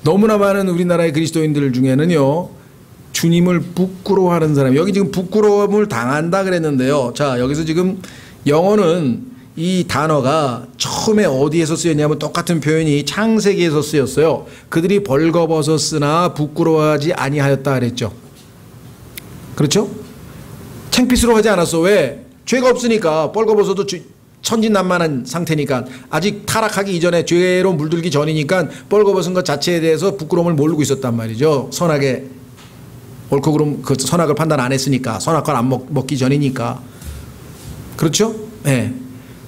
너무나 많은 우리나라의 그리스도인들 중에는요 주님을 부끄러워하는 사람, 여기 지금 부끄러움을 당한다 그랬는데요. 자, 여기서 지금 영어는 이 단어가 처음에 어디에서 쓰였냐면 똑같은 표현이 창세기에서 쓰였어요. 그들이 벌거벗었으나 부끄러워하지 아니하였다 그랬죠. 그렇죠? 창피스러워하지 않았어. 왜? 죄가 없으니까. 벌거벗어도 천진난만한 상태니까, 아직 타락하기 이전에 죄로 물들기 전이니까 벌거벗은 것 자체에 대해서 부끄러움을 모르고 있었단 말이죠. 선하게 옳고 그름 그 선악을 판단 안 했으니까, 선악과를 안 먹기 전이니까. 그렇죠? 네.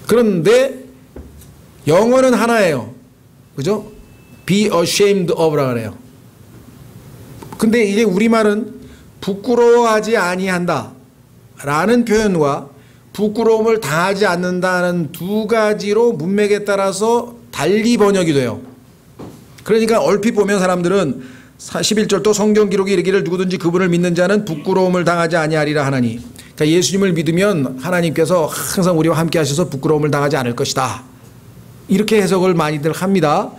그런데 영어는 하나예요. 그죠? be ashamed of라 그래요. 근데 이제 우리말은 부끄러워하지 아니한다 라는 표현과 부끄러움을 당하지 않는다는 두 가지로 문맥에 따라서 달리 번역이 돼요. 그러니까 얼핏 보면 사람들은 11절 또 성경 기록이 이르기를 누구든지 그분을 믿는 자는 부끄러움을 당하지 아니하리라 하나니. 그러니까 예수님을 믿으면 하나님께서 항상 우리와 함께 하셔서 부끄러움을 당하지 않을 것이다. 이렇게 해석을 많이들 합니다.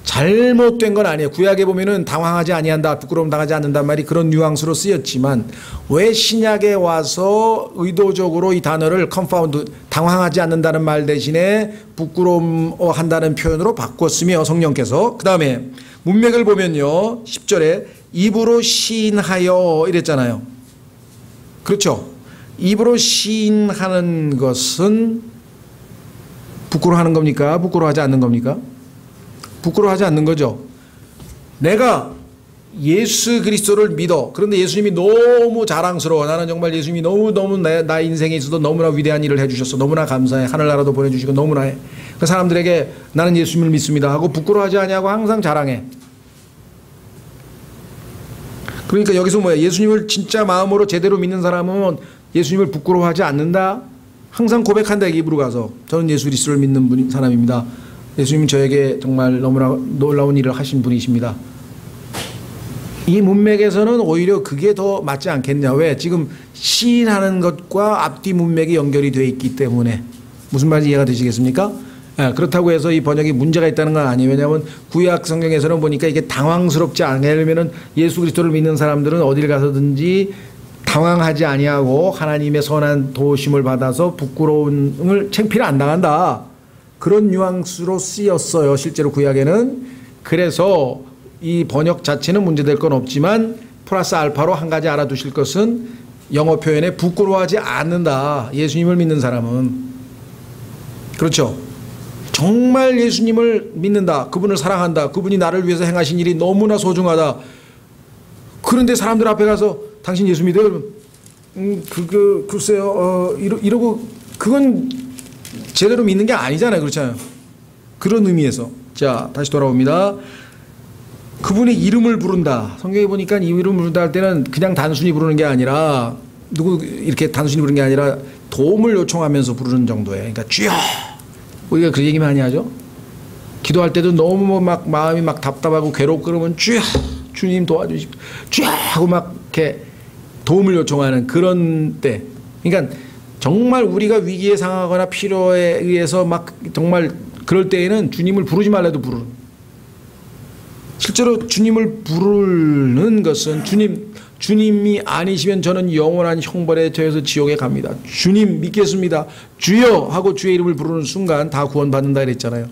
잘못된 건 아니에요. 구약에 보면은 당황하지 아니한다, 부끄러움 당하지 않는단 말이 그런 뉘앙스로 쓰였지만 왜 신약에 와서 의도적으로 이 단어를 confound, 당황하지 않는다는 말 대신에 부끄러움한다는 표현으로 바꿨으며 성령께서 그 다음에 문맥을 보면요 10절에 입으로 시인하여 이랬잖아요. 그렇죠. 입으로 시인하는 것은 부끄러워하는 겁니까? 부끄러워하지 않는 겁니까? 부끄러워하지 않는 거죠. 내가 예수 그리스도를 믿어. 그런데 예수님이 너무 자랑스러워. 나는 정말 예수님이 너무너무 나 인생에 있어도 너무나 위대한 일을 해주셨어. 너무나 감사해. 하늘나라도 보내주시고 너무나 해. 그 사람들에게 나는 예수님을 믿습니다 하고 부끄러워하지 아니하고 항상 자랑해. 그러니까 여기서 뭐야? 예수님을 진짜 마음으로 제대로 믿는 사람은 예수님을 부끄러워하지 않는다. 항상 고백한다. 입으로 가서 저는 예수 그리스도를 믿는 사람입니다. 예수님은 저에게 정말 너무나 놀라운 일을 하신 분이십니다. 이 문맥에서는 오히려 그게 더 맞지 않겠냐. 왜? 지금 시인하는 것과 앞뒤 문맥이 연결이 되어 있기 때문에. 무슨 말인지 이해가 되시겠습니까? 네, 그렇다고 해서 이 번역이 문제가 있다는 건 아니에요. 왜냐하면 구약 성경에서는 보니까 이게 당황스럽지 않게, 예를 들면 예수 그리스도를 믿는 사람들은 어딜 가서든지 당황하지 아니하고 하나님의 선한 도우심을 받아서 부끄러움을 창피를 안 당한다. 그런 뉘앙스로 쓰였어요. 실제로 구약에는. 그래서 이 번역 자체는 문제될 건 없지만 플러스 알파로 한 가지 알아두실 것은 영어 표현에 부끄러워하지 않는다. 예수님을 믿는 사람은. 그렇죠. 정말 예수님을 믿는다. 그분을 사랑한다. 그분이 나를 위해서 행하신 일이 너무나 소중하다. 그런데 사람들 앞에 가서 당신 예수 믿어요? 글쎄요. 이러고 그건 제대로 믿는 게 아니잖아요. 그렇잖아요. 그런 의미에서. 자, 다시 돌아옵니다. 그분의 이름을 부른다. 성경에 보니까 이 이름을 부른다 할 때는 그냥 단순히 부르는 게 아니라 누구 이렇게 단순히 부르는 게 아니라 도움을 요청하면서 부르는 정도예요. 그러니까 주여. 우리가 그 얘기 많이 하죠. 기도할 때도 너무 막 마음이 막 답답하고 괴롭고 그러면 주여, 주님 도와주십시오. 주여 하고 막 이렇게 도움을 요청하는 그런 때. 그러니까 정말 우리가 위기에 상하거나 필요에 의해서 막 정말 그럴 때에는 주님을 부르지 말라도 부르는. 실제로 주님을 부르는 것은 주님이 아니시면 저는 영원한 형벌에 처해서 지옥에 갑니다. 주님 믿겠습니다. 주여 하고 주의 이름을 부르는 순간 다 구원받는다 그랬잖아요.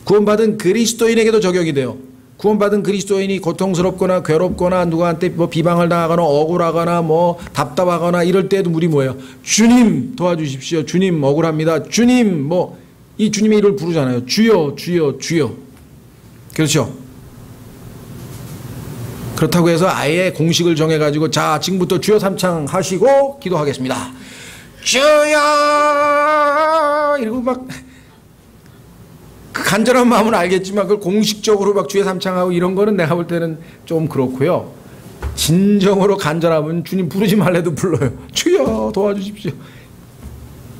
구원받은 그리스도인에게도 적용이 돼요. 구원받은 그리스도인이 고통스럽거나 괴롭거나 누구한테 뭐 비방을 당하거나 억울하거나 뭐 답답하거나 이럴 때도 우리 뭐예요? 주님 도와주십시오. 주님 억울합니다. 주님 뭐 이 주님의 이름을 부르잖아요. 주여 주여 주여. 그렇죠? 그렇다고 해서 아예 공식을 정해가지고 자 지금부터 주여 삼창 하시고 기도하겠습니다. 주여 이러고 막 그 간절한 마음은 알겠지만 그걸 공식적으로 막 주여 삼창하고 이런 거는 내가 볼 때는 좀 그렇고요. 진정으로 간절하면 주님 부르지 말래도 불러요. 주여 도와주십시오.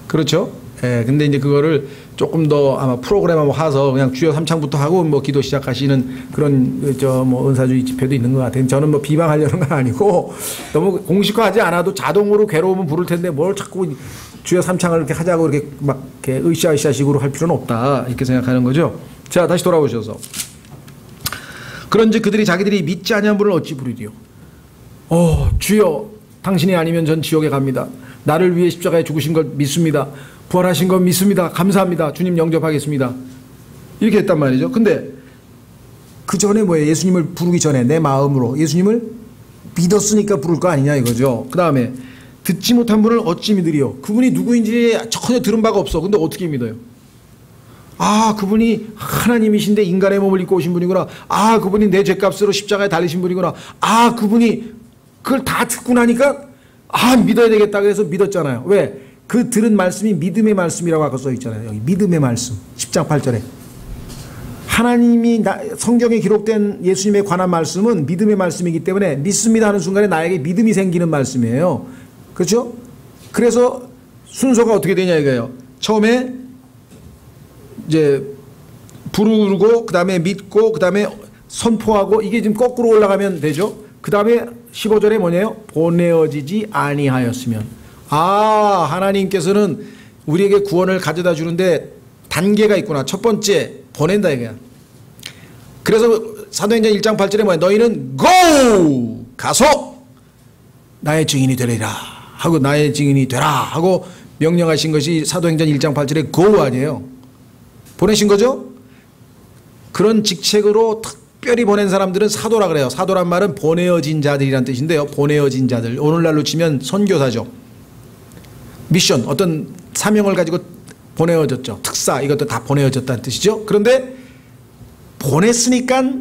그렇죠? 예, 근데 이제 그거를 조금 더 아마 프로그램 한번 해서 그냥 주여 삼창부터 하고 뭐 기도 시작하시는 그런 뭐 은사주의 집회도 있는 것 같아요. 저는 뭐 비방하려는 건 아니고 너무 공식화하지 않아도 자동으로 괴로우면 부를 텐데 뭘 자꾸 주여 삼창을 이렇게 하자고 이렇게 막 이렇게 으쌰으쌰식으로 할 필요는 없다 이렇게 생각하는 거죠. 자 다시 돌아오셔서 그런즉 그들이 자기들이 믿지 아니한 분을 어찌 부르리요? 주여 당신이 아니면 전 지옥에 갑니다. 나를 위해 십자가에 죽으신 걸 믿습니다. 부활하신 건 믿습니다. 감사합니다. 주님 영접하겠습니다. 이렇게 했단 말이죠. 근데 그 전에 뭐예요? 예수님을 부르기 전에 내 마음으로 예수님을 믿었으니까 부를 거 아니냐 이거죠. 그 다음에 듣지 못한 분을 어찌 믿으리요? 그분이 누구인지 전혀 들은 바가 없어. 근데 어떻게 믿어요? 아 그분이 하나님이신데 인간의 몸을 입고 오신 분이구나. 아 그분이 내 죄값으로 십자가에 달리신 분이구나. 아 그분이 그걸 다 듣고 나니까 아 믿어야 되겠다 그래서 믿었잖아요. 왜? 그 들은 말씀이 믿음의 말씀이라고 아까 써있잖아요. 여기 믿음의 말씀 10장 8절에 하나님이 성경에 기록된 예수님에 관한 말씀은 믿음의 말씀이기 때문에 믿습니다 하는 순간에 나에게 믿음이 생기는 말씀이에요. 그렇죠? 그래서 순서가 어떻게 되냐 이거예요. 처음에 이제 부르고 그 다음에 믿고 그 다음에 선포하고 이게 지금 거꾸로 올라가면 되죠. 그 다음에 15절에 뭐냐요? 보내어지지 아니하였으면. 하나님께서는 우리에게 구원을 가져다 주는데 단계가 있구나. 첫 번째 보낸다 이거야. 그래서 사도행전 1장 8절에 뭐야? 너희는 go! 가서 나의 증인이 되리라 하고 나의 증인이 되라 하고 명령하신 것이 사도행전 1장 8절에 go 아니에요. 보내신 거죠? 그런 직책으로 특별히 보낸 사람들은 사도라 그래요. 사도란 말은 보내어진 자들이란 뜻인데요. 보내어진 자들. 오늘날로 치면 선교사죠. 미션, 어떤 사명을 가지고 보내어졌죠. 특사, 이것도 다 보내어졌다는 뜻이죠. 그런데 보냈으니까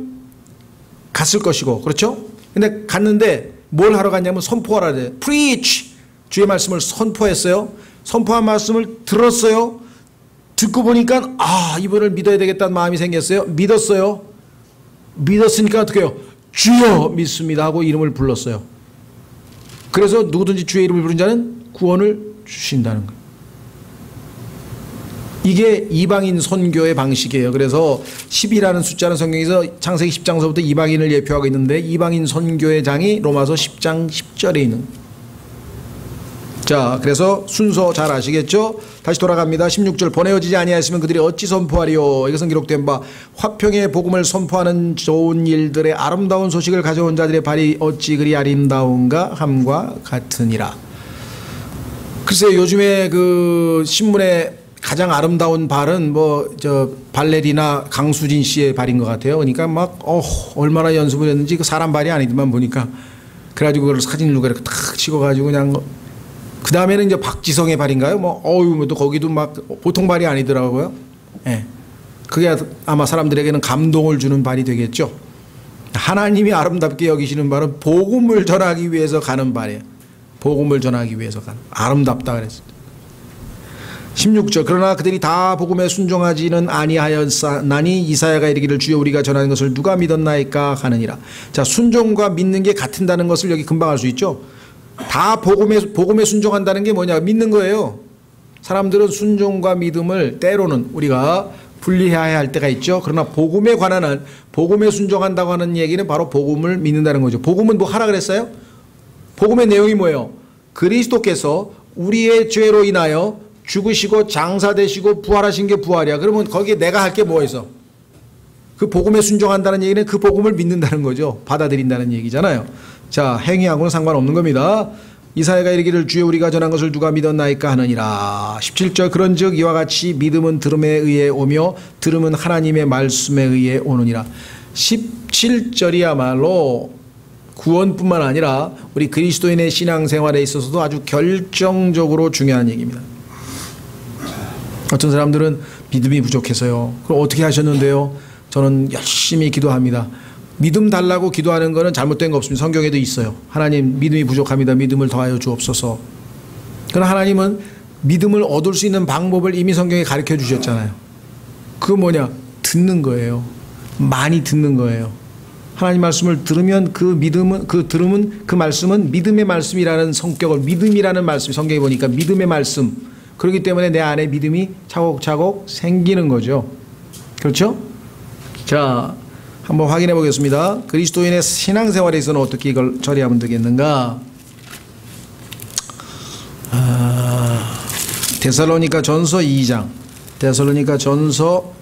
갔을 것이고, 그렇죠? 근데 갔는데 뭘 하러 갔냐면 선포하라 그래요. preach! 주의 말씀을 선포했어요. 선포한 말씀을 들었어요. 듣고 보니까 이분을 믿어야 되겠다는 마음이 생겼어요. 믿었어요. 믿었으니까 어떻게 해요? 주여 믿습니다 하고 이름을 불렀어요. 그래서 누구든지 주의 이름을 부른 자는 구원을 주신다는 거예요. 이게 이방인 선교의 방식이에요. 그래서 10이라는 숫자는 성경에서 창세기 10장서부터 이방인을 예표하고 있는데 이방인 선교의 장이 로마서 10장 10절에 있는 거예요. 자, 그래서 순서 잘 아시겠죠? 다시 돌아갑니다. 16절 보내어지지 아니하였으면 그들이 어찌 선포하리요. 이것은 기록된 바 화평의 복음을 선포하는 좋은 일들의 아름다운 소식을 가져온 자들의 발이 어찌 그리 아름다운가 함과 같으니라. 글쎄요, 요즘에 그 신문에 가장 아름다운 발은 발레리나 강수진 씨의 발인 것 같아요. 그러니까 막 얼마나 연습을 했는지 그 사람 발이 아니지만 보니까 그래가지고 그걸 사진으로 이렇게 탁 찍어가지고 그냥 그 다음에는 이제 박지성의 발인가요? 또 거기도 막 보통 발이 아니더라고요. 예. 그게 아마 사람들에게는 감동을 주는 발이 되겠죠. 하나님이 아름답게 여기시는 발은 복음을 전하기 위해서 가는 발이에요. 복음을 전하기 위해서 가는. 아름답다 그랬어요. 16절 그러나 그들이 다 복음에 순종하지는 아니하였나니 이사야가 이르기를 주여 우리가 전하는 것을 누가 믿었나이까 하느니라. 자, 순종과 믿는 게 같은다는 것을 여기 금방 알 수 있죠. 다 복음에 순종한다는 게 뭐냐? 믿는 거예요. 사람들은 순종과 믿음을 때로는 우리가 분리해야 할 때가 있죠. 그러나 복음에 관한 한 복음에 순종한다고 하는 얘기는 바로 복음을 믿는다는 거죠. 복음은 뭐 하라 그랬어요? 복음의 내용이 뭐예요? 그리스도께서 우리의 죄로 인하여 죽으시고 장사되시고 부활하신 게 부활이야. 그러면 거기에 내가 할 게 뭐 있어? 그 복음에 순종한다는 얘기는 그 복음을 믿는다는 거죠. 받아들인다는 얘기잖아요. 자, 행위하고는 상관없는 겁니다. 이사야가 이르기를 주여 우리가 전한 것을 누가 믿었나이까 하느니라. 17절 그런즉 이와 같이 믿음은 들음에 의해 오며 들음은 하나님의 말씀에 의해 오느니라. 17절이야말로 구원뿐만 아니라 우리 그리스도인의 신앙생활에 있어서도 아주 결정적으로 중요한 얘기입니다. 어떤 사람들은 믿음이 부족해서요. 그럼 어떻게 하셨는데요? 저는 열심히 기도합니다. 믿음 달라고 기도하는 거는 잘못된 거 없습니다. 성경에도 있어요. 하나님 믿음이 부족합니다. 믿음을 더하여 주옵소서. 그러나 하나님은 믿음을 얻을 수 있는 방법을 이미 성경에 가르쳐 주셨잖아요. 그거 뭐냐? 듣는 거예요. 많이 듣는 거예요. 하나님 말씀을 들으면 그 믿음은 그 말씀은 믿음의 말씀이라는 성격을 믿음이라는 말씀 성경에 보니까 믿음의 말씀 그렇기 때문에 내 안에 믿음이 차곡차곡 생기는 거죠. 그렇죠? 자, 한번 확인해 보겠습니다. 그리스도인의 신앙생활에 있어서는 어떻게 이걸 처리하면 되겠는가? 데살로니가 전서 2장. 데살로니가 전서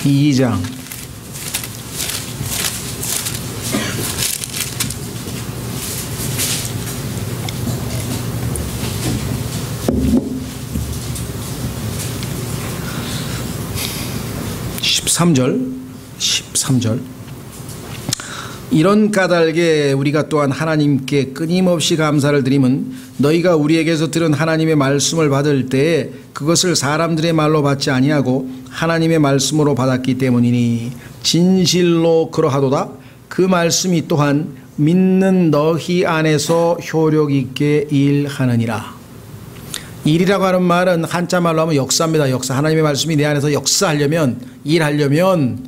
2장. (13절) 이런 까닭에 우리가 또한 하나님께 끊임없이 감사를 드림은 너희가 우리에게서 들은 하나님의 말씀을 받을 때에 그것을 사람들의 말로 받지 아니하고 하나님의 말씀으로 받았기 때문이니 진실로 그러하도다. 그 말씀이 또한 믿는 너희 안에서 효력 있게 일하느니라. 일이라고 하는 말은 한자 말로 하면 역사입니다. 역사. 하나님의 말씀이 내 안에서 역사하려면 일하려면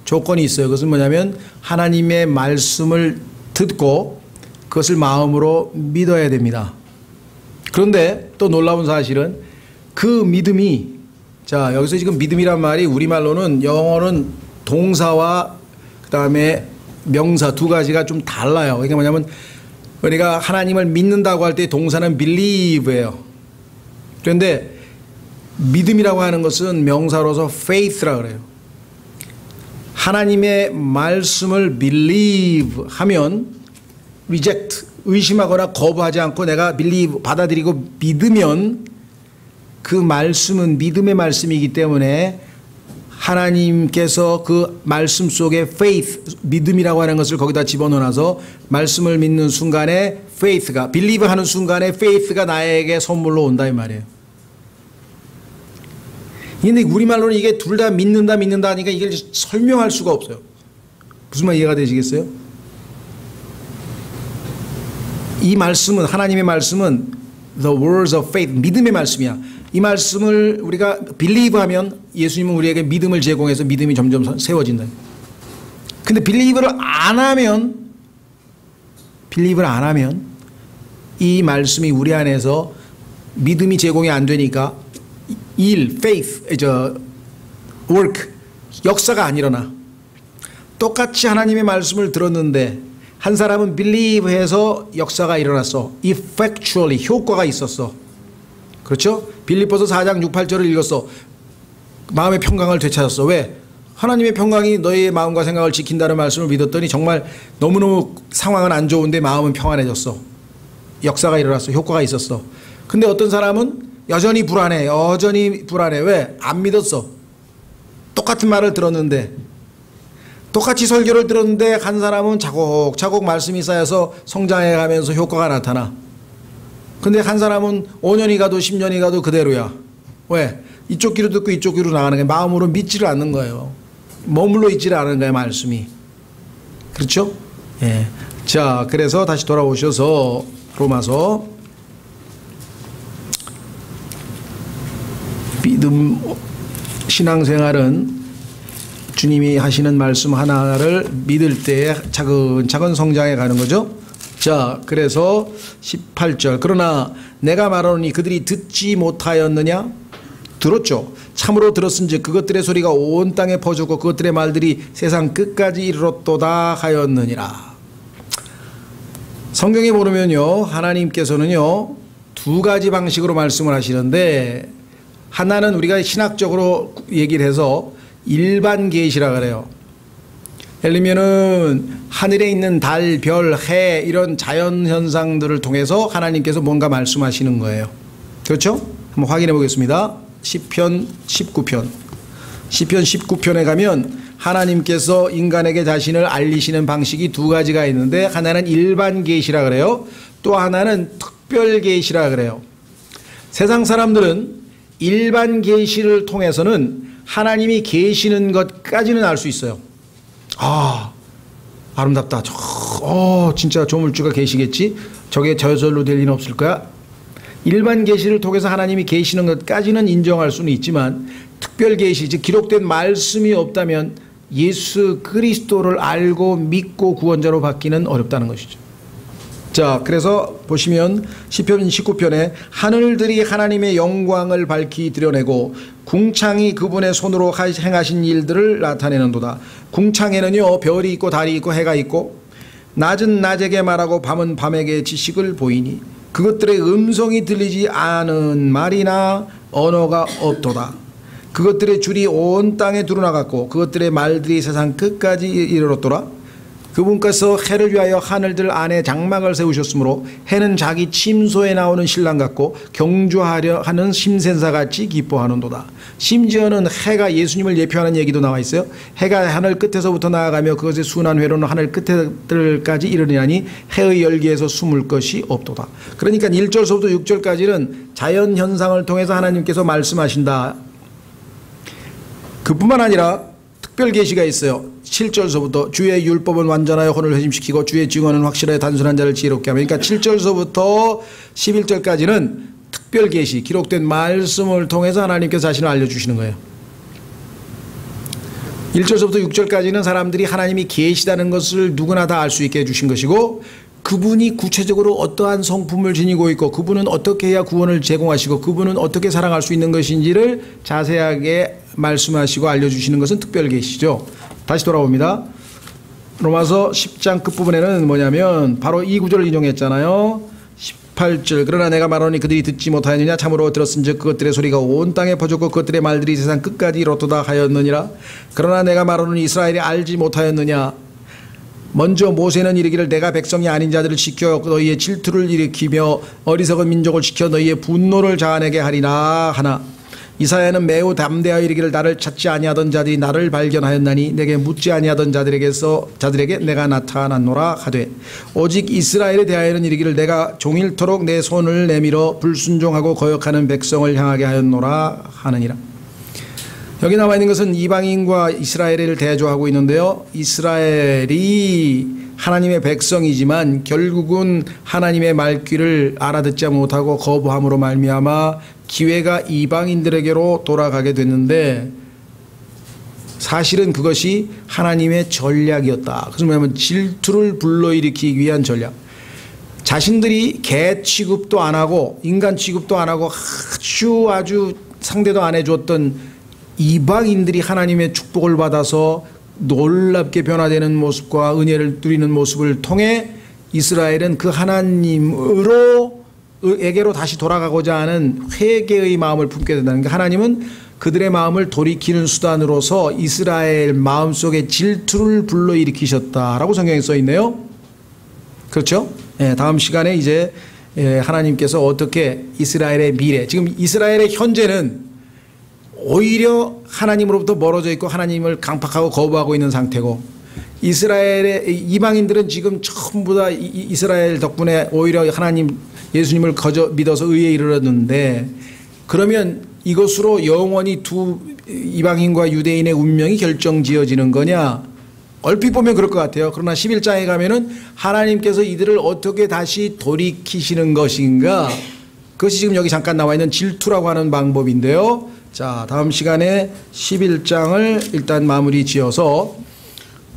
조건이 있어요. 그것은 뭐냐면 하나님의 말씀을 듣고 그것을 마음으로 믿어야 됩니다. 그런데 또 놀라운 사실은 그 믿음이 자, 여기서 지금 믿음이란 말이 우리말로는 영어는 동사와 그다음에 명사 두 가지가 좀 달라요. 그러니까 뭐냐면 우리가 하나님을 믿는다고 할 때 동사는 believe예요. 그런데 믿음이라고 하는 것은 명사로서 faith라 그래요. 하나님의 말씀을 believe 하면 reject 의심하거나 거부하지 않고 내가 believe 받아들이고 믿으면 그 말씀은 믿음의 말씀이기 때문에 하나님께서 그 말씀 속에 faith 믿음이라고 하는 것을 거기다 집어넣어서 말씀을 믿는 순간에 faith가 believe 하는 순간에 faith가 나에게 선물로 온다 이 말이에요. 근데 우리말로는 이게 둘 다 믿는다 하니까 이걸 설명할 수가 없어요. 무슨 말 이해가 되시겠어요? 이 말씀은 하나님의 말씀은 the words of faith 믿음의 말씀이야. 이 말씀을 우리가 believe 하면 예수님은 우리에게 믿음을 제공해서 믿음이 점점 세워진다. 근데 believe를 안 하면 이 말씀이 우리 안에서 믿음이 제공이 안 되니까 faith, work, 역사가 안 일어나. 똑같이 하나님의 말씀을 들었는데 한 사람은 believe 해서 역사가 일어났어. effectually, 효과가 있었어. 그렇죠? 빌립보서 4장 6, 8절을 읽었어. 마음의 평강을 되찾았어. 왜? 하나님의 평강이 너희의 마음과 생각을 지킨다는 말씀을 믿었더니 정말 너무너무 상황은 안 좋은데 마음은 평안해졌어. 역사가 일어났어. 효과가 있었어. 근데 어떤 사람은 여전히 불안해. 왜? 안 믿었어. 똑같은 말을 들었는데 똑같이 설교를 들었는데 한 사람은 차곡차곡 말씀이 쌓여서 성장해 가면서 효과가 나타나. 근데 한 사람은 5년이 가도 10년이 가도 그대로야. 왜? 이쪽 귀로 듣고 이쪽 귀로 나가는 게 마음으로 믿지를 않는 거예요. 머물러 있지를 않은 거예요, 말씀이. 그렇죠? 예. 자, 그래서 다시 돌아오셔서 로마서 믿음 신앙생활은 주님이 하시는 말씀 하나를 믿을 때 차근차근 성장해 가는 거죠. 자, 그래서 18절 그러나 내가 말하노니 그들이 듣지 못하였느냐? 들었죠. 참으로 들었은즉 그것들의 소리가 온 땅에 퍼졌고 그것들의 말들이 세상 끝까지 이르렀도다 하였느니라. 성경에 보면요 하나님께서는요 두 가지 방식으로 말씀을 하시는데 하나는 우리가 신학적으로 얘기를 해서 일반 계시라 그래요. 예를 들면은 하늘에 있는 달, 별, 해 이런 자연 현상들을 통해서 하나님께서 뭔가 말씀하시는 거예요. 그렇죠? 한번 확인해 보겠습니다. 시편 19편. 시편 19편에 가면 하나님께서 인간에게 자신을 알리시는 방식이 두 가지가 있는데 하나는 일반 계시라 그래요. 또 하나는 특별 계시라 그래요. 세상 사람들은 일반 계시를 통해서는 하나님이 계시는 것까지는 알 수 있어요. 아, 아름답다. 진짜 조물주가 계시겠지? 저게 저절로 될 리는 없을 거야? 일반 계시를 통해서 하나님이 계시는 것까지는 인정할 수는 있지만 특별 계시, 즉 기록된 말씀이 없다면 예수 그리스도를 알고 믿고 구원자로 받기는 어렵다는 것이죠. 자, 그래서 보시면 시편 19편에 하늘들이 하나님의 영광을 밝히 드러내고 궁창이 그분의 손으로 행하신 일들을 나타내는도다. 궁창에는요 별이 있고 달이 있고 해가 있고 낮은 낮에게 말하고 밤은 밤에게 지식을 보이니 그것들의 음성이 들리지 않은 말이나 언어가 없도다. 그것들의 줄이 온 땅에 두루나갔고 그것들의 말들이 세상 끝까지 이르렀도다. 그분께서 해를 위하여 하늘들 안에 장막을 세우셨으므로 해는 자기 침소에 나오는 신랑 같고 경주하려 하는 심센사같이 기뻐하는도다. 심지어는 해가 예수님을 예표하는 얘기도 나와 있어요. 해가 하늘 끝에서부터 나아가며 그것의 순한 회로는 하늘 끝에들까지 이르리니 해의 열기에서 숨을 것이 없도다. 그러니까 1절서부터 6절까지는 자연현상을 통해서 하나님께서 말씀하신다. 그뿐만 아니라 특별 계시가 있어요. 7절서부터 주의 율법은 완전하여 혼을 회심시키고 주의 증언은 확실하여 단순한 자를 지혜롭게 하며, 그러니까 7절서부터 11절까지는 특별 계시, 기록된 말씀을 통해서 하나님께서 자신을 알려주시는 거예요. 1절서부터 6절까지는 사람들이 하나님이 계시다는 것을 누구나 다 알 수 있게 해주신 것이고 그분이 구체적으로 어떠한 성품을 지니고 있고 그분은 어떻게 해야 구원을 제공하시고 그분은 어떻게 사랑할 수 있는 것인지를 자세하게 말씀하시고 알려주시는 것은 특별 계시죠. 다시 돌아옵니다. 로마서 10장 끝부분에는 뭐냐면 바로 이 구절을 인용했잖아요. 18절 그러나 내가 말하노니 그들이 듣지 못하였느냐 참으로 들었은즉 그것들의 소리가 온 땅에 퍼졌고 그것들의 말들이 세상 끝까지 이렇도다 하였느니라. 그러나 내가 말하노니 이스라엘이 알지 못하였느냐. 먼저 모세는 이르기를 내가 백성이 아닌 자들을 지켜 너희의 질투를 일으키며 어리석은 민족을 지켜 너희의 분노를 자아내게 하리라 하나. 이사야는 매우 담대하여 이르기를 나를 찾지 아니하던 자들이 나를 발견하였나니 내게 묻지 아니하던 자들에게 내가 나타났노라 하되 오직 이스라엘에 대하여는 이르기를 내가 종일토록 내 손을 내밀어 불순종하고 거역하는 백성을 향하게 하였노라 하느니라. 여기 나와 있는 것은 이방인과 이스라엘을 대조하고 있는데요. 이스라엘이 하나님의 백성이지만 결국은 하나님의 말귀를 알아듣지 못하고 거부함으로 말미암아 기회가 이방인들에게로 돌아가게 됐는데 사실은 그것이 하나님의 전략이었다. 그래서 뭐냐면 질투를 불러일으키기 위한 전략. 자신들이 개 취급도 안 하고 인간 취급도 안 하고 아주 상대도 안 해줬던 이방인들이 하나님의 축복을 받아서 놀랍게 변화되는 모습과 은혜를 누리는 모습을 통해 이스라엘은 그 하나님에게로 다시 돌아가고자 하는 회개의 마음을 품게 된다는 게 하나님은 그들의 마음을 돌이키는 수단으로서 이스라엘 마음속에 질투를 불러일으키셨다라고 성경에 써 있네요. 그렇죠? 예, 다음 시간에 이제 하나님께서 어떻게 이스라엘의 미래, 지금 이스라엘의 현재는 오히려 하나님으로부터 멀어져 있고 하나님을 강팍하고 거부하고 있는 상태고 이스라엘의 이방인들은 지금 전부 다 이스라엘 덕분에 오히려 하나님 예수님을 믿어서 의에 이르렀는데 그러면 이것으로 영원히 두 이방인과 유대인의 운명이 결정지어지는 거냐? 얼핏 보면 그럴 것 같아요. 그러나 11장에 가면은 하나님께서 이들을 어떻게 다시 돌이키시는 것인가? 그것이 지금 여기 잠깐 나와 있는 질투라고 하는 방법인데요. 자, 다음 시간에 11장을 일단 마무리 지어서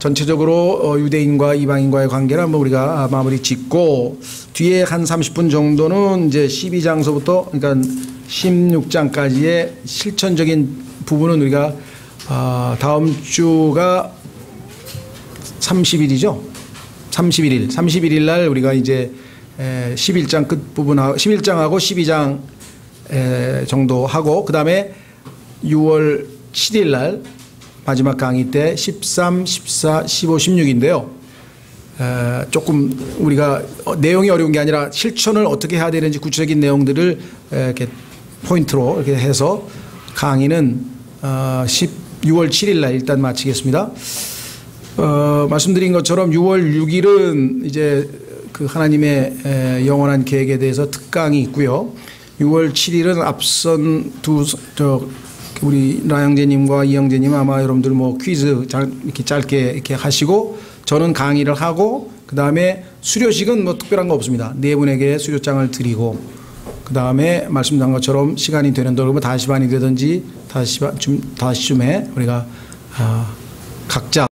전체적으로 유대인과 이방인과의 관계를 한번 우리가 마무리 짓고 뒤에 한 30분 정도는 이제 12장서부터 그러니까 16장까지의 실천적인 부분은 우리가 다음 주가 30일이죠. 31일 날 우리가 이제 11장 끝부분하고 11장하고 12장 정도 하고 그다음에 6월 7일 날 마지막 강의 때 13, 14, 15, 16인데요. 조금 우리가 내용이 어려운 게 아니라 실천을 어떻게 해야 되는지 구체적인 내용들을 이렇게 포인트로 이렇게 해서 강의는 6월 7일 날 일단 마치겠습니다. 말씀드린 것처럼 6월 6일은 이제 그 하나님의 영원한 계획에 대해서 특강이 있고요. 6월 7일은 앞선 우리 나영재님과 이영재님 아마 여러분들 뭐 퀴즈 이렇게 짧게 이렇게 하시고 저는 강의를 하고 그 다음에 수료식은 뭐 특별한 거 없습니다. 네 분에게 수료장을 드리고 그 다음에 말씀드린 것처럼 시간이 되는 대로 5시 반이 되든지 5시쯤에 우리가 각자